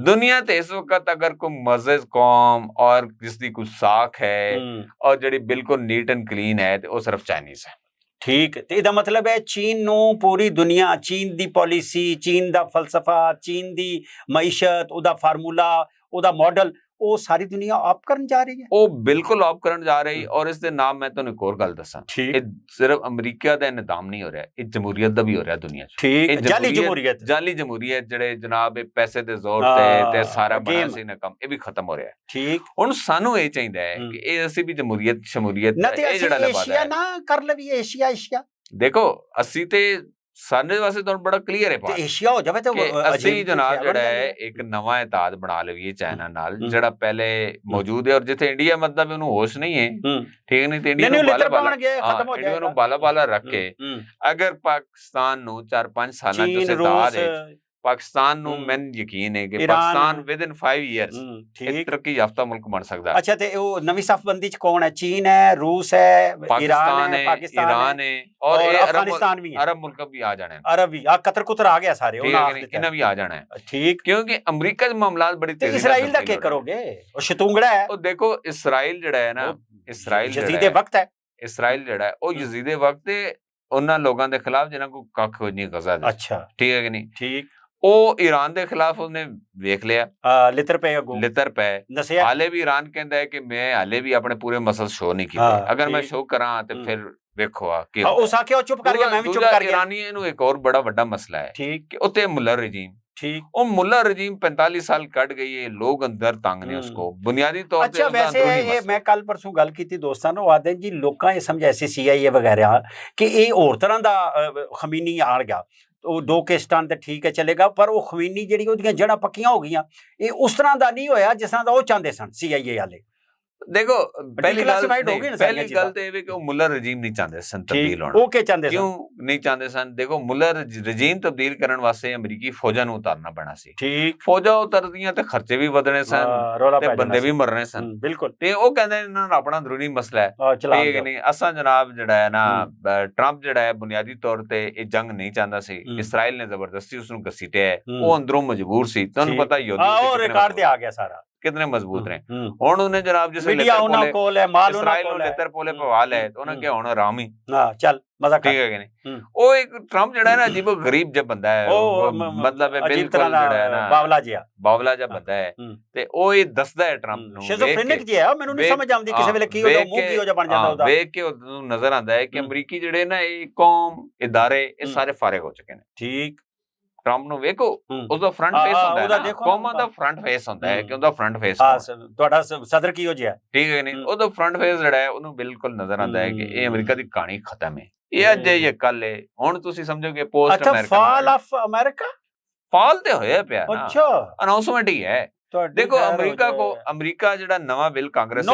ਦੁਨੀਆ ਤੇ ਇਸ ਵਕਤ ਅਗਰ ਕੋਈ ਮਜ਼ਜ਼ ਕੌਮ ਔਰ ਜਿਸਦੀ ਕੋਈ ਸਾਖ ਹੈ ਔਰ ਜਿਹੜੀ ਬਿਲਕੁਲ ਨੀਟ ਐਂਡ ਕਲੀਨ ਹੈ ਤੇ ਉਹ ਸਿਰਫ ਚਾਈਨੀਜ਼ ਹੈ। ਠੀਕ, ਤੇ ਇਹਦਾ ਮਤਲਬ ਹੈ ਚੀਨ ਨੂੰ ਪੂਰੀ ਦੁਨੀਆ, ਚੀਨ ਦੀ ਪਾਲਿਸੀ, ਚੀਨ ਦਾ ਫਲਸਫਾ, ਚੀਨ ਦੀ ਮਈਸ਼ਤ, ਉਹਦਾ ਫਾਰਮੂਲਾ, ਉਹਦਾ ਮਾਡਲ, ਉਹ ਸਾਰੀ ਦੁਨੀਆ ਆਪ ਕਰਨ ਜਾ ਰਹੀ ਹੈ। ਉਹ ਬਿਲਕੁਲ ਆਪ ਕਰਨ ਜਾ ਰਹੀ। ਔਰ ਇਸ ਦੇ ਨਾਮ ਮੈਂ ਤੁਹਾਨੂੰ ਇੱਕ ਹੋਰ ਗੱਲ ਦੱਸਾਂ, ਇਹ ਸਿਰਫ ਅਮਰੀਕਾ ਦਾ ਨਿਜ਼ਾਮ ਨਹੀਂ ਹੋ ਰਿਹਾ, ਇਹ ਜਮਹੂਰੀਅਤ ਦਾ ਵੀ ਹੋ ਰਿਹਾ ਦੁਨੀਆ 'ਚ। ਠੀਕ, ਜਾਲੀ ਜਮਹੂਰੀਅਤ ਜਿਹੜੇ ਜਨਾਬ ਪੈਸੇ ਦੇ ਜ਼ੋਰ ਤੇ ਸਾਰਾ ਬਣਾ ਸੀ ਨਾ ਕੰਮ, ਇਹ ਵੀ ਖਤਮ ਹੋ ਰਿਹਾ। ਠੀਕ, ਹੁਣ ਸਾਨੂੰ ਇਹ ਚਾਹੀਦਾ ਹੈ ਕਿ ਇਹ ਅਸੀਂ ਵੀ ਜਮਹੂਰੀਅਤ ਸ਼ਮੂਲੀਅਤ ਇਹ ਜਿਹੜਾ ਲਬਾਦਾ ਹੈ ਨਾ ਕਰ ਲਈਏ। ਏਸ਼ੀਆ ਦੇਖੋ, ਅਸੀਂ ਤੇ ਸਾਡੇ ਵਾਸਤੇ ਤਾਂ ਬੜਾ ਕਲੀਅਰ ਹੈ ਬਾਤ, ਏਸ਼ੀਆ ਹੋ ਜਾਵੇ ਤਾਂ ਅਸੀਂ ਜਨਾਬ ਜਿਹੜਾ ਹੈ ਇੱਕ ਨਵਾਂ ਇਤਾਦ ਬਣਾ ਲਈਏ ਚਾਈਨਾ ਨਾਲ, ਜਿਹੜਾ ਪਹਿਲੇ ਮੌਜੂਦ ਹੈ। ਔਰ ਜਿੱਥੇ ਇੰਡੀਆ ਮਤਲਬ ਉਹਨੂੰ ਹੋਸ਼ ਨਹੀਂ ਹੈ, ਠੀਕ ਨਹੀਂ, ਤੇ ਇੰਡੀਆ ਨੂੰ ਬਾਲਾ ਰੱਖ ਕੇ ਅਗਰ ਪਾਕਿਸਤਾਨ ਨੂੰ 4-5 ਸਾਲਾਂ ਚ ਸਿਧਾ ਦੇ, ਪਾਕਿਸਤਾਨ ਨੂੰ ਮੈਨੂੰ ਯਕੀਨ ਹੈ ਕਿ ਪਾਕਿਸਤਾਨ ਵਿਦਿਨ 5 ਇਅਰਸ ਇੱਕ ਤਰੱਕੀ ਯਾਫਤਾ ਮੁਲਕ ਬਣ ਸਕਦਾ। ਅੱਛਾ, ਤੇ ਉਹ ਨਵੀਂ ਸਫਬੰਦੀ ਚ ਕੌਣ ਹੈ? ਚੀਨ ਹੈ, ਰੂਸ ਹੈ, ਪਾਕਿਸਤਾਨ ਹੈ, ਈਰਾਨ ਹੈ, ਔਰ ਅਫਗਾਨਿਸਤਾਨ ਵੀ ਹੈ, ਅਰਬ ਮੁਲਕ ਵੀ ਆ ਜਾਣੇ, ਅਰਬ ਵੀ ਆ, ਕਤਰ ਕੁਤਰ ਆ ਗਿਆ ਸਾਰੇ, ਇਹਨਾਂ ਵੀ ਆ ਜਾਣਾ ਹੈ। ਠੀਕ, ਕਿਉਂਕਿ ਅਮਰੀਕਾ ਦੇ ਮਾਮਲਾਤ ਬੜੀ ਤੇਜ਼ੀ ਨਾਲ। ਇਸਰਾਈਲ ਦਾ ਕੀ ਕਰੋਗੇ? ਉਹ ਸ਼ਤੂੰਗੜਾ ਹੈ। ਉਹ ਦੇਖੋ, ਇਸਰਾਈਲ ਜਿਹੜਾ ਹੈ ਨਾ, ਇਸਰਾਈਲ ਜਜ਼ੀਦੇ ਵਕਤ ਹੈ, ਇਸਰਾਈਲ ਜਿਹੜਾ ਉਹ ਯਜ਼ੀਦੇ ਵਕਤ ਤੇ ਉਹਨਾਂ ਲੋਕਾਂ ਦੇ ਖਿਲਾਫ ਜਿਨ੍ਹਾਂ ਕੋ ਕੱਖ ਕੋਈ ਨਹੀਂ ਗਜ਼ਾ ਦੇ। ਅੱਛਾ, ਠੀਕ ਹੈ ਕਿ ਨਹੀਂ? ਠੀਕ। ਉਹ ਈਰਾਨ ਦੇ ਖਿਲਾਫ ਉਹਨੇ ਵੇਖ ਲਿਆ, ਲਿੱਤਰ ਪਏ ਦੱਸਿਆ। ਹਾਲੇ ਵੀ ਈਰਾਨ ਕਹਿੰਦਾ ਹੈ ਕਿ ਮੈਂ ਹਾਲੇ ਵੀ ਆਪਣੇ ਪੂਰੇ ਮਸਲ ਸ਼ੋ ਨਹੀਂ ਕੀਤੇ, ਅਗਰ ਮੈਂ ਸ਼ੋ ਕਰਾਂ ਤੇ ਫਿਰ ਵੇਖੋ ਆ ਕਿ ਉਸ ਆਖਿਆ ਉਹ ਚੁੱਪ ਕਰ ਗਿਆ, ਮੈਂ ਵੀ ਚੁੱਪ ਕਰ ਗਿਆ। ਈਰਾਨੀ ਨੂੰ ਇੱਕ ਹੋਰ ਬੜਾ ਵੱਡਾ ਮਸਲਾ ਹੈ, ਠੀਕ, ਕਿ ਉੱਤੇ ਮੁੱਲਾ ਰਜੀਮ, ठीक, ਉਹ ਮੁੱਲਾ ਰਜੀਮ 45 ਸਾਲ ਕੱਢ ਗਈ ਹੈ, ਲੋਕ ਅੰਦਰ ਤੰਗ ਨੇ ਉਸको ਬੁਨਿਆਦੀ ਤੌਰ ਤੇ। ਅੱਛਾ, ਵੈਸੇ ਮੈਂ ਕੱਲ ਪਰਸੋਂ ਗੱਲ ਕੀਤੀ ਦੋਸਤਾਂ ਨੂੰ, ਆਦੇ ਜੀ ਲੋਕਾਂ ਇਹ ਸਮਝਿਆ ਸੀ CIA ਵਗੈਰਾ ਕਿ ਇਹ ਹੋਰ ਤਰ੍ਹਾਂ ਦਾ ਖਮੀਨੀ ਆ ਗਿਆ, ਉਹ 2 ਕਿਸ਼ਤਾਂ ਤੇ ਠੀਕ ਹੈ ਚਲੇਗਾ, ਪਰ ਉਹ ਖਮੀਨੀ ਜਿਹੜੀ ਉਹਦੀਆਂ ਜੜ੍ਹਾਂ ਪੱਕੀਆਂ ਹੋ ਗਈਆਂ, ਇਹ ਉਸ ਤਰ੍ਹਾਂ ਦਾ ਨਹੀਂ ਹੋਇਆ ਜਿਸ ਤਰ੍ਹਾਂ ਦਾ ਉਹ ਚਾਹੁੰਦੇ ਸਨ CIA ਵਾਲੇ। ਦੇਖੋ ਪਹਿਲੀ ਗੱਲ ਤੇ ਇਹ ਵੀ ਕਿ ਉਹ ਮੁੱਲਾ ਰਜੀਮ ਨਹੀਂ ਚਾਹੁੰਦੇ ਸਨ ਤਬਦੀਲ ਹੋਣਾ। ਉਹ ਕੀ ਚਾਹੁੰਦੇ ਸਨ? ਕਿਉਂ ਨਹੀਂ ਚਾਹੁੰਦੇ ਸਨ? ਦੇਖੋ ਮੁੱਲਾ ਰਜੀਮ ਤਬਦੀਲ ਕਰਨ ਵਾਸਤੇ ਅਮਰੀਕੀ ਫੌਜਾਂ ਨੂੰ ਉਤਾਰਨਾ ਪੈਣਾ ਸੀ। ਠੀਕ, ਫੌਜਾਂ ਉਤਰਦੀਆਂ ਤੇ ਖਰਚੇ ਵੀ ਵਧਣੇ ਸਨ ਤੇ ਬੰਦੇ ਵੀ ਮਰਨੇ ਸਨ। ਬਿਲਕੁਲ। ਤੇ ਉਹ ਕਹਿੰਦੇ ਇਹਨਾਂ ਦਾ ਆਪਣਾ ਅੰਦਰੂਨੀ ਮਸਲਾ ਹੈ, ਠੀਕ ਨਹੀਂ? ਅਸਾਂ ਜਨਾਬ ਜਿਹੜਾ ਹੈ ਨਾ, ਟਰੰਪ ਜਿਹੜਾ ਹੈ ਬੁਨਿਆਦੀ ਤੌਰ ਤੇ ਇਹ ਜੰਗ ਨਹੀਂ ਚਾਹੁੰਦਾ ਸੀ, ਇਸਰਾਈਲ ਨੇ ਜ਼ਬਰਦਸਤੀ ਉਸਨੂੰ ਘਸੀਟਿਆ, ਉਹ ਅੰਦਰੋਂ ਮਜਬੂਰ ਸੀ। ਤੁਹਾਨੂੰ ਪਤਾ ਯਹੂਦੀ ਰਿਕਾਰਡ ਤੇ ਆ ਗਿਆ ਸਾਰਾ, ਕਿਤਨੇ ਮਜ਼ਬੂਤ ਨੇ। ਹੁਣ ਉਹਨੇ ਜਨਾਬ ਜਿਸ ਇਸਰਾਈਲ ਨੂੰ ਲਿੱਤਰ ਪੋਲੇ ਪਵਾ ਲਿਆ, ਉਹਨਾਂ ਕਿਹਾ ਹੁਣ ਆਰਾਮ ਹੀ ਚੱਲ ਮਜ਼ਾ ਕਰ, ਠੀਕ ਹੈ ਕਿ ਨਹੀਂ? ਉਹ ਇੱਕ ਟਰੰਪ ਜਿਹੜਾ ਹੈ ਨਾ ਅਜੀਬ ਗਰੀਬ ਜਿਹਾ ਬੰਦਾ ਹੈ, ਮਤਲਬ ਬਿਲਕੁਲ ਜਿਹੜਾ ਹੈ ਨਾ ਬਾਵਲਾ ਜਿਹਾ ਬੰਦਾ ਹੈ, ਤੇ ਉਹ ਇਹ ਦੱਸਦਾ ਹੈ ਟਰੰਪ ਨੂੰ, ਸ਼ਿਜ਼ੋਫਰੇਨਿਕ ਜਿਹਾ, ਮੈਨੂੰ ਨਹੀਂ ਸਮਝ ਆਉਂਦੀ ਕਿਸੇ ਵੇਲੇ ਕੀ ਉਹਦਾ ਮੂੰਹ ਕਿਹੋ ਜਿਹਾ ਬਣ ਜਾਂਦਾ ਉਹਦਾ, ਵੇਖ ਕੇ ਉਹਨੂੰ ਨਜ਼ਰ ਆਉਂਦਾ ਹੈ ਕਿ ਅਮਰੀਕੀ ਜਿਹੜੇ ਨਾ ਇਹ ਕੌਮ ਇਦਾਰੇ ਇਹ ਸਾਰੇ ਫਾਰਿਗ ਹੋ ਚੁੱਕੇ ਨੇ। ਠੀਕ, ਟਰੰਪ ਨੂੰ ਵੇਖੋ, ਉਸਦਾ ਫਰੰਟ ਫੇਸ ਹੁੰਦਾ ਹੈ, ਕੌਮਾਂ ਦਾ ਫਰੰਟ ਫੇਸ ਹੁੰਦਾ ਹੈ ਕਿ ਉਹਦਾ ਫਰੰਟ ਫੇਸ ਤੁਹਾਡਾ ਸਦਰ ਕੀ ਹੋ ਜਿਆ, ਠੀਕ ਹੈ ਨਹੀਂ? ਉਹਦਾ ਫਰੰਟ ਫੇਸ ਜਿਹੜਾ ਹੈ ਉਹਨੂੰ ਬਿਲਕੁਲ ਨਜ਼ਰ ਆਉਂਦਾ ਹੈ ਕਿ ਇਹ ਅਮਰੀਕਾ ਦੀ ਕਹਾਣੀ ਖਤਮ ਹੈ, ਇਹ ਅੱਜ ਹੈ ਇਹ ਕੱਲ ਹੈ। ਹੁਣ ਤੁਸੀਂ ਸਮਝੋਗੇ post America, fall of America, fall ਤੇ ਹੋਇਆ ਪਿਆ ਨਾ, ਅੱਛਾ ਅਨਾਉਂਸਮੈਂਟ ਹੀ ਹੈ। ਦੇਖੋ ਅਮਰੀਕਾ ਜਿਹੜਾ ਨਵਾਂ ਬਿੱਲ ਕਾਂਗਰਸ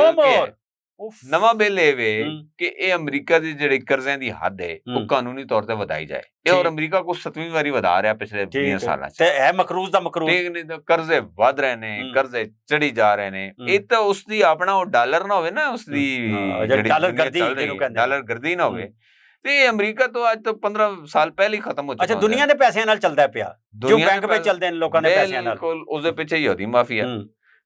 ਨਵਾਂ ਬਿੱਲ ਇਹ ਵੇ ਕਿ ਇਹ ਅਮਰੀਕਾ ਦੀ ਜਿਹੜੀ ਕਰਜ਼ਿਆਂ ਦੀ ਹੱਦ ਹੈ ਉਹ ਕਾਨੂੰਨੀ ਤੌਰ ਤੇ ਵਧਾਈ ਜਾਏ। ਇਹ ਔਰ ਅਮਰੀਕਾ ਕੋ 7ਵੀਂ ਵਾਰੀ ਵਧਾ ਰਿਹਾ ਪਿਛਲੇ 20 ਸਾਲਾਂ ਚ, ਤੇ ਹੈ ਮਕਰੂਜ਼ ਦਾ ਮਕਰੂਜ਼, ਠੀਕ ਨਹੀਂ? ਤਾਂ ਕਰਜ਼ੇ ਵਧ ਰਹੇ ਨੇ, ਕਰਜ਼ੇ ਚੜੀ ਜਾ ਰਹੇ ਨੇ। ਇਹ ਤਾਂ ਉਸਦੀ ਆਪਣਾ ਉਹ ਡਾਲਰ ਨਾ ਹੋਵੇ ਨਾ, ਉਸਦੀ ਜਿਹੜੀ ਡਾਲਰ ਗਰਦੀ ਨਾ ਹੋਵੇ, ਤੇ ਅਮਰੀਕਾ ਤੋਂ ਅੱਜ ਤੋਂ 15 ਸਾਲ ਪਹਿਲੇ ਖਤਮ ਹੋ ਚੁੱਕਾ। ਅੱਛਾ, ਦੁਨੀਆ ਦੇ ਪੈਸਿਆਂ ਨਾਲ ਚੱਲਦਾ ਪਿਆ, ਜੋ ਬੈਂਕ ਵਿੱਚ ਚੱਲਦੇ ਨੇ ਲੋਕਾਂ ਦੇ ਪੈਸਿਆਂ ਨਾਲ, ਬਿਲਕੁਲ ਉਸਦੇ ਪਿੱਛੇ ਯਹੂਦੀ ਮਾਫੀਆ,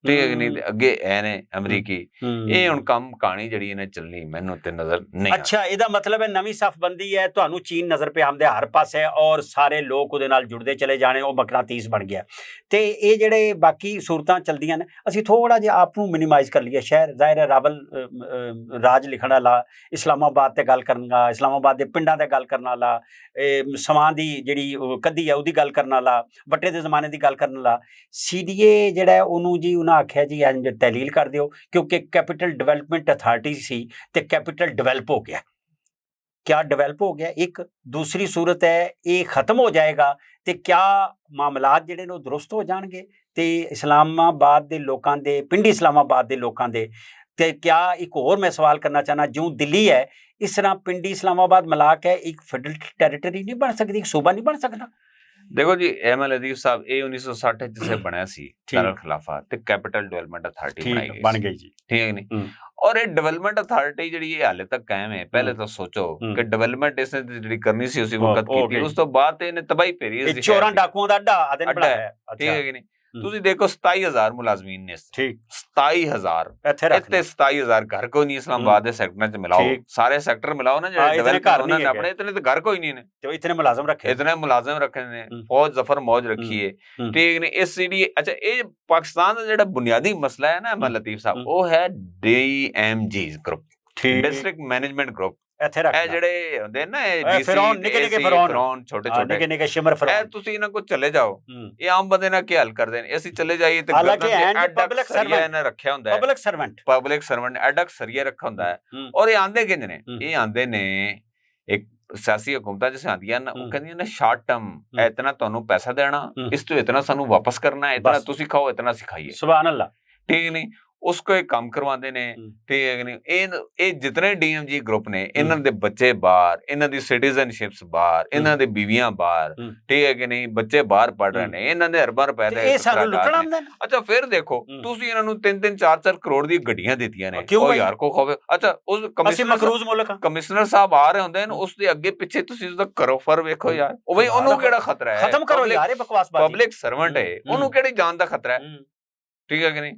ਠੀਕ ਹੈ ਨਹੀਂ? ਅੱਗੇ ਐ ਨੇ ਅਮਰੀਕੀ, ਇਹ ਹੁਣ ਕੰਮ ਕਹਾਣੀ ਜਿਹੜੀ ਇਹਨੇ ਚੱਲਣੀ ਮੈਨੂੰ ਤੇ ਨਜ਼ਰ ਨਹੀਂ। ਅੱਛਾ, ਇਹਦਾ ਮਤਲਬ ਹੈ ਨਵੀਂ ਸਫਬੰਦੀ ਹੈ, ਤੁਹਾਨੂੰ ਚੀਨ ਨਜ਼ਰ ਪਿਆ ਆਉਂਦੇ ਹਰ ਪਾਸੇ, ਔਰ ਸਾਰੇ ਲੋਕ ਉਹਦੇ ਨਾਲ ਜੁੜਦੇ ਚਲੇ ਜਾਣੇ, ਉਹ ਮਕਨਾਤੀਸ ਬਣ ਗਿਆ। ਤੇ ਇਹ ਜਿਹੜੇ ਬਾਕੀ ਸੂਰਤਾਂ ਚੱਲਦੀਆਂ ਨੇ, ਅਸੀਂ ਥੋੜਾ ਜਿਹਾ ਆਪ ਨੂੰ ਮਿਨੀਮਾਈਜ਼ ਕਰ ਲਈਏ। ਸ਼ਹਿਰ ਜ਼ਾਹਿਰ ਹੈ ਰਾਵਲ ਰਾਜ ਲਿਖਣ ਵਾਲਾ, ਇਸਲਾਮਾਬਾਦ ਤੇ ਗੱਲ ਕਰਨਾ, ਇਸਲਾਮਾਬਾਦ ਦੇ ਪਿੰਡਾਂ ਤੇ ਗੱਲ ਕਰਨ ਵਾਲਾ, ਸਮਾਂ ਦੀ ਜਿਹੜੀ ਕੱਦੀ ਹੈ ਉਹਦੀ ਗੱਲ ਕਰਨ ਵਾਲਾ, ਵੱਟੇ ਦੇ ਜ਼ਮਾਨੇ ਦੀ ਗੱਲ ਕਰਨ ਵਾਲਾ, CDA ਜਿਹੜਾ ਉਹਨੂੰ ਜੀ ਆਖਿਆ ਜੀ ਇੰਜ ਤਹਿਲੀਲ ਕਰ ਦਿਓ, ਕਿਉਂਕਿ ਕੈਪੀਟਲ ਡਿਵੈਲਪਮੈਂਟ ਅਥਾਰਟੀ ਸੀ ਤੇ ਕੈਪੀਟਲ ਡਿਵੈਲਪ ਹੋ ਗਿਆ। ਕਿਆ ਡਿਵੈਲਪ ਹੋ ਗਿਆ? ਇੱਕ ਦੂਸਰੀ ਸੂਰਤ ਹੈ ਇਹ ਖਤਮ ਹੋ ਜਾਏਗਾ ਤੇ ਕਿਆ ਮਾਮਲਾਤ ਜਿਹੜੇ ਨੇ ਉਹ ਦਰੁਸਤ ਹੋ ਜਾਣਗੇ, ਤੇ ਇਸਲਾਮਾਬਾਦ ਦੇ ਲੋਕਾਂ ਦੇ, ਪਿੰਡੀ ਇਸਲਾਮਾਬਾਦ ਦੇ ਲੋਕਾਂ ਦੇ, ਤੇ ਕਿਆ ਇੱਕ ਹੋਰ ਮੈਂ ਸਵਾਲ ਕਰਨਾ ਚਾਹਨਾ, ਜਿਉਂ ਦਿੱਲੀ ਹੈ ਇਸ ਤਰ੍ਹਾਂ ਪਿੰਡੀ ਇਸਲਾਮਾਬਾਦ ਮਿਲਾ ਕੇ ਇੱਕ ਫੈਡਰਲ ਟੈਰੀਟਰੀ ਨਹੀਂ ਬਣ ਸਕਦੀ, ਇੱਕ ਸੂਬਾ ਨਹੀਂ ਬਣ ਸਕਦਾ? ਦੇਖੋ ਜੀ, ਅਹਿਮਦ ਲਤੀਫ ਸਾਹਿਬ, ਇਹ 1960 ਜਿਸੇ ਬਣਿਆ ਸੀ ਦਾਰੁਲ ਖਿਲਾਫਾ, ਤੇ ਕੈਪੀਟਲ ਡਿਵੈਲਪਮੈਂਟ ਅਥਾਰਟੀ ਬਣ ਗਈ ਜੀ, ਠੀਕ ਹੈ ਨਹੀਂ? ਔਰ ਇਹ ਡਿਵੈਲਪਮੈਂਟ ਅਥਾਰਟੀ ਜਿਹੜੀ ਇਹ ਹਾਲੇ ਤੱਕ ਕਾਇਮ ਹੈ। ਪਹਿਲੇ ਤਾਂ ਸੋਚੋ ਕਿ ਡਿਵੈਲਪਮੈਂਟ ਇਸਨੇ ਜਿਹੜੀ ਕਰਨੀ ਸੀ ਉਸੇ ਵਕਤ ਕੀਤੀ, ਉਸ ਤੋਂ ਬਾਅਦ ਇਹਨੇ ਤਬਾਹੀ ਭੇਰੀ ਹੈ, ਚੋਰਾਂ ਡਾਕੂਆਂ ਦਾ ਅੱਡਾ ਹੈ, ਠੀਕ ਹੈ ਕਿ ਨਹੀਂ? ਤੁਸੀਂ ਦੇਖੋ 27,000 ਮੁਲਾਜ਼ਮੀਨ ਨੇ, ਠੀਕ 27,000, ਇੱਥੇ 27,000 ਘਰ ਕੋਈ ਨਹੀਂ ਇਸਲਾਮਾਬਾਦ ਦੇ ਸੈਕਟਰਾਂ ਚ ਮਿਲਾਓ, ਸਾਰੇ ਸੈਕਟਰ ਮਿਲਾਓ ਨਾ ਜਿਹੜੇ ਡਿਵੈਲਪ ਉਹਨਾਂ ਨੇ ਆਪਣੇ, ਇਤਨੇ ਤਾਂ ਘਰ ਕੋਈ ਨਹੀਂ ਨੇ, ਤੇ ਇਤਨੇ ਮੁਲਾਜ਼ਮ ਰੱਖੇ ਨੇ, ਫੌਜ ਜ਼ਫਰ ਮੌਜ ਰੱਖੀ ਹੈ, ਠੀਕ ਨੇ? ਇਸ CDA, ਅੱਛਾ, ਇਹ ਪਾਕਿਸਤਾਨ ਦਾ ਜਿਹੜਾ ਬੁਨਿਆਦੀ ਮਸਲਾ ਹੈ ਨਾ ਅਹਿਮਦ ਲਤੀਫ ਸਾਹਿਬ, ਉਹ ਹੈ DMG group, district management group. ਇਹ ਜਿਹੜੇ ਹੁੰਦੇ ਨਾ ਫਿਰੌਨ, ਛੋਟੇ ਸ਼ਿਮਰ ਫਿਰੌਨ, ਇਹ ਤੁਸੀਂ ਇਹਨਾਂ ਕੋਲ ਚਲੇ ਜਾਓ, ਇਹ ਆਮ ਬੰਦੇ ਨਾਲ ਕੀ ਹੱਲ ਕਰਦੇ ਨੇ? ਅਸੀਂ ਚਲੇ ਜਾਈਏ ਤੇ ਪਬਲਿਕ ਸਰਵੈਂਟ ਰੱਖਿਆ ਹੁੰਦਾ ਹੈ, ਪਬਲਿਕ ਸਰਵੈਂਟ ਐਡਕ ਸਰੀਆ ਰੱਖਾ ਹੁੰਦਾ ਹੈ, ਔਰ ਇਹ ਆਂਦੇ ਕਿੰਜ ਨੇ? ਇਹ ਆਂਦੇ ਨੇ ਇੱਕ ਸਿਆਸੀ ਹਕੂਮਤਾਂ ਜਿਸ ਆਉਂਦੀਆਂ ਨੇ, ਉਹ ਕਹਿੰਦੀਆਂ ਨੇ ਸ਼ਾਰਟ ਟਰਮ, ਇਤਨਾ ਤੁਹਾਨੂੰ ਪੈਸਾ ਦੇਣਾ, ਇਸ ਤੋਂ ਇਤਨਾ ਸਾਨੂੰ ਵਾਪਸ ਕਰਨਾ, ਇਤਨਾ ਤੁਸੀਂ ਖਾਓ, ਇਤਨਾ ਅਸੀਂ ਖਾਈਏ, ਸੁਭਾਨ ਅੱਲਾਹ, ਠੀਕ ਨਹੀਂ? ਉਸਕੋ ਇਹ ਕੰਮ ਕਰਵਾਉਂਦੇ ਨੇ, ਠੀਕ ਹੈ ਨਹੀਂ? ਇਹ ਜਿਤਨੇ DMG ਗਰੁੱਪ ਨੇ, ਇਹਨਾਂ ਦੇ ਬੱਚੇ ਬਾਹਰ, ਇਹਨਾਂ ਦੀ ਸਿਟੀਜ਼ਨਸ਼ਿਪਸ ਬਾਹਰ, ਇਹਨਾਂ ਦੇ ਬੀਵੀਆਂ ਬਾਹਰ, ਠੀਕ ਹੈ ਕਿ ਨਹੀਂ? ਬੱਚੇ ਬਾਹਰ ਪੜ ਰਹੇ ਨੇ, ਇਹਨਾਂ ਦੇ ਅਰਬਾਂ ਰੁਪਏ ਦੇ। ਅੱਛਾ, ਫਿਰ ਦੇਖੋ ਤੁਸੀਂ ਇਹਨਾਂ ਨੂੰ 3-3, 4-4 ਕਰੋੜ ਦੀ ਗੱਡੀਆਂ ਦਿੱਤੀਆਂ ਨੇ, ਉਹ ਯਾਰ ਕੋ ਖੋਵੇ। ਅੱਛਾ, ਉਸ ਕਮਿਸ਼ਨਰ ਸਾਹਿਬ ਆ ਰਹੇ ਹੁੰਦੇ ਨੇ, ਉਸ ਦੇ ਅੱਗੇ ਪਿੱਛੇ ਤੁਸੀਂ ਉਸਦਾ ਕਰੋ ਫਰ ਵੇਖੋ ਯਾਰ, ਉਹ ਬਈ ਉਹਨੂੰ ਕਿਹੜਾ ਖਤਰਾ ਹੈ? ਖਤਮ ਕਰੋ ਯਾਰ, ਇਹ ਬਕਵਾਸ ਬਾਤ, ਪਬਲਿਕ ਸਰਵੈਂਟ ਹੈ, ਉਹਨੂੰ ਕਿਹੜੀ ਜਾਨ ਦਾ ਖਤਰਾ ਹੈ, ਠੀਕ ਹੈ ਕਿ ਨਹੀਂ?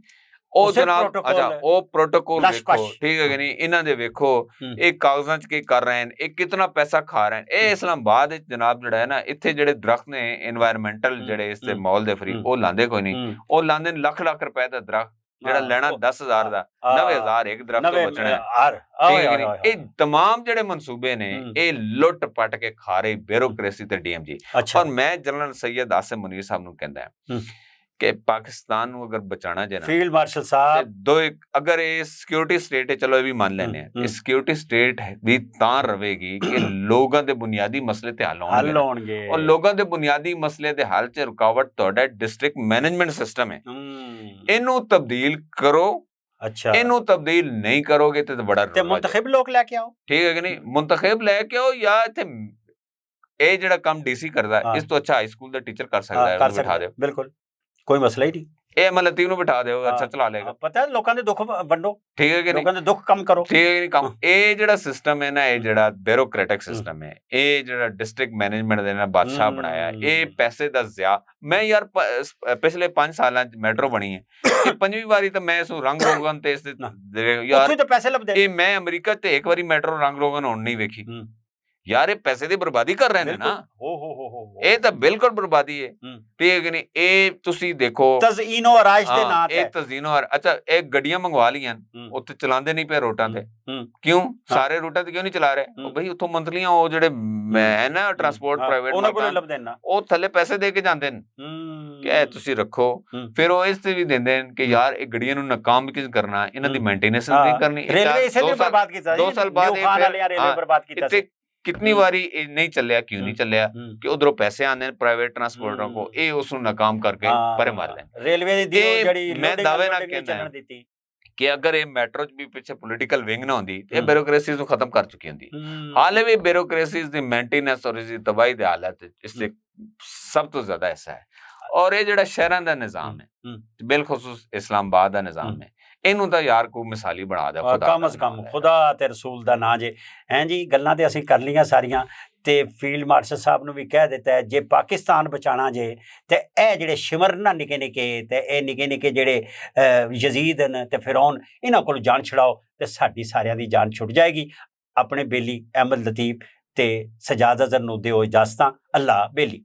ਉਹ ਜਨਾਬ ਅੱਛਾ ਉਹ ਪ੍ਰੋਟੋਕੋਲ ਵੇਖੋ, ਠੀਕ ਹੈ ਕਿ ਨਹੀਂ, ਇਹਨਾਂ ਦੇ ਵੇਖੋ ਇਹ ਕਾਗਜ਼ਾਂ 'ਚ ਕੀ ਕਰ ਰਹੇ ਨੇ, ਇਹ ਕਿਤਨਾ ਪੈਸਾ ਖਾ ਰਹੇ ਨੇ। ਇਹ ਇਸਲਾਮਾਬਾਦ ਵਿੱਚ ਜਨਾਬ ਜਿਹੜਾ ਹੈ ਨਾ, ਇੱਥੇ ਜਿਹੜੇ ਦਰਖਤ ਨੇ এনवायरमेंटल ਜਿਹੜੇ ਇਸਤੇਮਾਲ ਦੇ ਫਰੀ, ਉਹ ਲਾਉਂਦੇ ਕੋਈ ਨਹੀਂ। ਉਹ ਲਾਉਂਦੇ ਨੇ ਲੱਖ ਲੱਖ ਰੁਪਏ ਦਾ ਦਰਖਤ, ਜਿਹੜਾ ਲੈਣਾ 10,000 ਦਾ, 9,000 ਇੱਕ ਦਰਖਤ ਤੋਂ ਬਚਣਾ। ਠੀਕ ਹੈ ਨਹੀਂ, ਇਹ ਤਮਾਮ ਜਿਹੜੇ ਮਨਸੂਬੇ ਨੇ ਇਹ ਲੁੱਟ ਪੱਟ ਕੇ ਖਾ ਰਹੇ ਬਿਊਰੋਕ੍ਰੇਸੀ ਤੇ DMG। ਔਰ ਮੈਂ ਜਨਰਲ ਸੈयद ਆਸਿਮ ਮੁਨੀਰ ਸਾਹਿਬ ਨੂੰ ਕਹਿੰਦਾ ਕਿ ਪਾਕਿਸਤਾਨ ਨੂੰ ਅਗਰ ਬਚਾਣਾ ਜੇ ਨਾ, ਫੀਲਡ ਮਾਰਸ਼ਲ ਸਾਹਿਬ ਅਗਰ ਇਹ ਸਿਕਿਉਰਿਟੀ ਸਟੇਟ ਹੈ, ਚਲੋ ਇਹ ਵੀ ਮੰਨ ਲੈਂਦੇ ਆ, ਇਹ ਸਿਕਿਉਰਿਟੀ ਸਟੇਟ ਵੀ ਤਾਂ ਰਹੇਗੀ ਕਿ ਲੋਕਾਂ ਦੇ ਬੁਨਿਆਦੀ ਮਸਲੇ ਤੇ ਹੱਲ ਹੋਣਗੇ। ਔਰ ਲੋਕਾਂ ਦੇ ਬੁਨਿਆਦੀ ਮਸਲੇ ਦੇ ਹੱਲ 'ਚ ਰੁਕਾਵਟ ਤੁਹਾਡਾ ਡਿਸਟ੍ਰਿਕਟ ਮੈਨੇਜਮੈਂਟ ਸਿਸਟਮ ਹੈ, ਇਹਨੂੰ ਤਬਦੀਲ ਕਰੋ। ਅੱਛਾ, ਇਹਨੂੰ ਤਬਦੀਲ ਨਹੀਂ ਕਰੋਗੇ ਤੇ ਬੜਾ ਮੁੰਤਖਬ ਲੋਕ ਲੈ ਕੇ ਆਓ। ਠੀਕ ਹੈ ਕਿ ਨਹੀਂ, ਮੁੰਤਖਬ ਲੈ ਕੇ ਆਓ, ਜਾਂ ਇੱਥੇ ਇਹ ਜਿਹੜਾ ਕੰਮ DC ਕਰਦਾ ਇਸ ਤੋਂ ਅੱਛਾ ਹਾਈ ਸਕੂਲ ਦਾ ਟੀਚਰ ਕਰ ਸਕਦਾ ਹੈ, ਬਿਠਾ ਦਿਓ। ਬਿਲਕੁਲ ਕੋਈ ਮਸਲਾ ਹੀ ਨਹੀਂ, ਇਹ ਲਤੀਫ ਨੂੰ ਬਿਠਾ ਦਿਓ, ਅੱਛਾ ਚਲਾ ਲੇਗਾ। ਪਤਾ ਲੋਕਾਂ ਦੇ ਦੁੱਖ ਵੰਡੋ, ਠੀਕ ਹੈ ਕਿ ਨਹੀਂ, ਲੋਕਾਂ ਦੇ ਦੁੱਖ ਕਮ ਕਰੋ। ਠੀਕ ਹੈ ਕਿ ਨਹੀਂ, ਕੰਮ ਇਹ ਜਿਹੜਾ ਸਿਸਟਮ ਹੈ ਨਾ, ਇਹ ਜਿਹੜਾ ਬਿਊਰੋਕ੍ਰੈਟਿਕ ਸਿਸਟਮ ਹੈ, ਇਹ ਜਿਹੜਾ ਡਿਸਟ੍ਰਿਕਟ ਮੈਨੇਜਮੈਂਟ ਦੇ ਨਾਲ ਬਾਦਸ਼ਾਹ ਬਣਾਇਆ, ਇਹ ਪੈਸੇ ਦਾ ਜ਼ਿਆ। ਮੈਂ ਯਾਰ ਪਿਛਲੇ 5 ਸਾਲਾਂ 'ਚ ਮੈਟਰੋ ਬਣੀ ਹੈ, ਇਹ 5ਵੀਂ ਵਾਰੀ ਤਾਂ ਮੈਂ ਇਸ ਨੂੰ ਰੰਗ ਰੋਗਨ ਤੇ ਇਸ ਯਾਰ ਪੈਸੇ ਲੱਭਦੇ, ਇਹ ਮੈਂ ਅਮਰੀਕਾ ਤੇ ਇੱਕ ਵਾਰੀ ਮੈਟਰੋ ਰੰਗ ਰੋਗਨ ਹੋਣ ਨਹੀਂ ਵੇਖੀ। ਯਾਰ ਇਹ ਪੈਸੇ ਦੀ ਬਰਬਾਦੀ ਕਰ ਰਹੇ ਨੇ ਨਾ, ਇਹ ਤਾਂ ਬਿਲਕੁਲ ਬਰਬਾਦੀ ਹੈ। ਠੀਕ ਹੈ ਕਿ ਨਹੀਂ, ਇਹ ਤੁਸੀਂ ਦੇਖੋ ਤਜ਼ਈਨੋ ਅਰਾਇਸ਼ ਦੇ ਨਾਂ ਤੇ, ਇਹ ਤਜ਼ਈਨੋ ਅੱਛਾ ਇਹ ਗੱਡੀਆਂ ਮੰਗਵਾ ਲੀਆਂ, ਉੱਥੇ ਚਲਾਉਂਦੇ ਨਹੀਂ ਪਏ ਰੋਟਾਂ ਤੇ, ਕਿਉਂ? ਸਾਰੇ ਰੋਟਾਂ ਤੇ ਕਿਉਂ ਨਹੀਂ ਚਲਾ ਰਹੇ? ਬਈ ਉੱਥੋਂ ਮੰਥਲੀਆਂ ਉਹ ਜਿਹੜੇ ਹੈ ਨਾ ਟਰਾਂਸਪੋਰਟ ਪ੍ਰਾਈਵੇਟ, ਉਹਨਾਂ ਕੋਲ ਲੱਭਦੇ ਨਾ, ਉਹ ਥੱਲੇ ਪੈਸੇ ਦੇ ਕੇ ਜਾਂਦੇ ਨੇ ਕਿ ਇਹ ਤੁਸੀਂ ਰੱਖੋ। ਫਿਰ ਉਹ ਇਸ ਤੇ ਵੀ ਦਿੰਦੇ ਨੇ ਕਿ ਯਾਰ ਇਹ ਗੱਡੀਆਂ ਨੂੰ ਨਾਕਾਮ ਕਿਸ ਕਰਨਾ, ਇਹਨਾਂ ਦੀ ਮੇਨਟੇਨੈਂਸ ਨਹੀਂ ਕਰਨੀ। ਰੇਲਵੇ ਇਸੇ ਲਈ ਬਰਬਾਦ ਕੀਤਾ, 2 ਸਾਲ ਬਾਅਦ ਰੇਲਵੇ ਬਰਬਾਦ ਕੀਤਾ ਸੀ। ਕਿਤਨੀ ਵਾਰੀ ਇਹ ਨਹੀਂ ਚੱਲਿਆ, ਕਿਉਂ ਨਹੀਂ ਚੱਲਿਆ? ਕਿ ਉਧਰੋਂ ਪੈਸੇ ਆਉਂਦੇ ਨੇ ਪ੍ਰਾਈਵੇਟ ਟਰਾਂਸਪੋਰਟਰਾਂ ਕੋ, ਇਹ ਉਸ ਨੂੰ ਨਾਕਾਮ ਕਰਕੇ ਪਰੇ ਮਾਰ ਲੈਣ। ਰੇਲਵੇ ਦੀ ਜਿਹੜੀ ਮੈਂ ਦਾਅਵੇ ਨਾਲ ਕਹਿੰਦਾ ਕਿ ਅਗਰ ਇਹ ਮੈਟਰੋ 'ਚ ਵੀ ਪਿੱਛੇ ਪੋਲੀਟੀਕਲ ਵਿੰਗ ਨਾ ਹੁੰਦੀ, ਇਹ ਬਿਊਰੋਕ੍ਰੇਸੀਜ਼ ਨੂੰ ਖਤਮ ਕਰ ਚੁੱਕੀ ਹੁੰਦੀ। ਹਾਲੇ ਵੀ ਬਿਊਰੋਕ੍ਰੇਸੀਜ਼ ਦੀ ਮੇਨਟੇਨੈਂਸ ਔਰ ਇਸਦੀ ਤਬਾਹੀ ਦੀ ਹਾਲਤ ਇਸ ਤੇ ਸਭ ਤੋਂ ਜ਼ਿਆਦਾ ਐਸਾ ਹੈ। ਔਰ ਇਹ ਜਿਹੜਾ ਸ਼ਹਿਰਾਂ ਦਾ ਨਿਜ਼ਾਮ ਹੈ, ਬਿਲਖੁਸੂਸ ਇਸਲਾਮਾਬਾਦ ਦਾ ਨਿਜ਼ਾਮ ਹੈ, ਇਹਨੂੰ ਤਾਂ ਯਾਰ ਕੋਈ ਮਿਸਾਲੀ ਬਣਾ ਦੇ ਖੁਦਾ, ਕਮ ਅਜ਼ ਕਮ ਖੁਦਾ ਤੇ ਰਸੂਲ ਦਾ ਨਾਂ ਜੇ। ਹੈਂ ਜੀ, ਗੱਲਾਂ ਤੇ ਅਸੀਂ ਕਰ ਲਈਆਂ ਸਾਰੀਆਂ, ਤੇ ਫੀਲਡ ਮਾਰਸ਼ਲ ਸਾਹਿਬ ਨੂੰ ਵੀ ਕਹਿ ਦਿੱਤਾ ਜੇ ਪਾਕਿਸਤਾਨ ਬਚਾਣਾ ਜੇ ਤੇ ਇਹ ਜਿਹੜੇ ਸ਼ਿਮਰਨਾ ਨਿੱਕੇ ਨਿੱਕੇ ਤੇ ਇਹ ਨਿੱਕੇ ਨਿੱਕੇ ਜਿਹੜੇ ਯਜ਼ੀਦ ਨੇ ਤੇ ਫਿਰੌਨ, ਇਹਨਾਂ ਕੋਲ ਜਾਨ ਛੁਡਾਓ ਤੇ ਸਾਡੀ ਸਾਰਿਆਂ ਦੀ ਜਾਨ ਛੁੱਟ ਜਾਏਗੀ। ਆਪਣੇ ਬੇਲੀ ਅਹਿਮਦ ਲਤੀਫ ਤੇ ਸਜਾਦ ਅਜ਼ਹਰ ਨੂੰ ਦਿਓ ਇਜਾਜ਼ਤਾਂ। ਅੱਲਾ ਬੇਲੀ।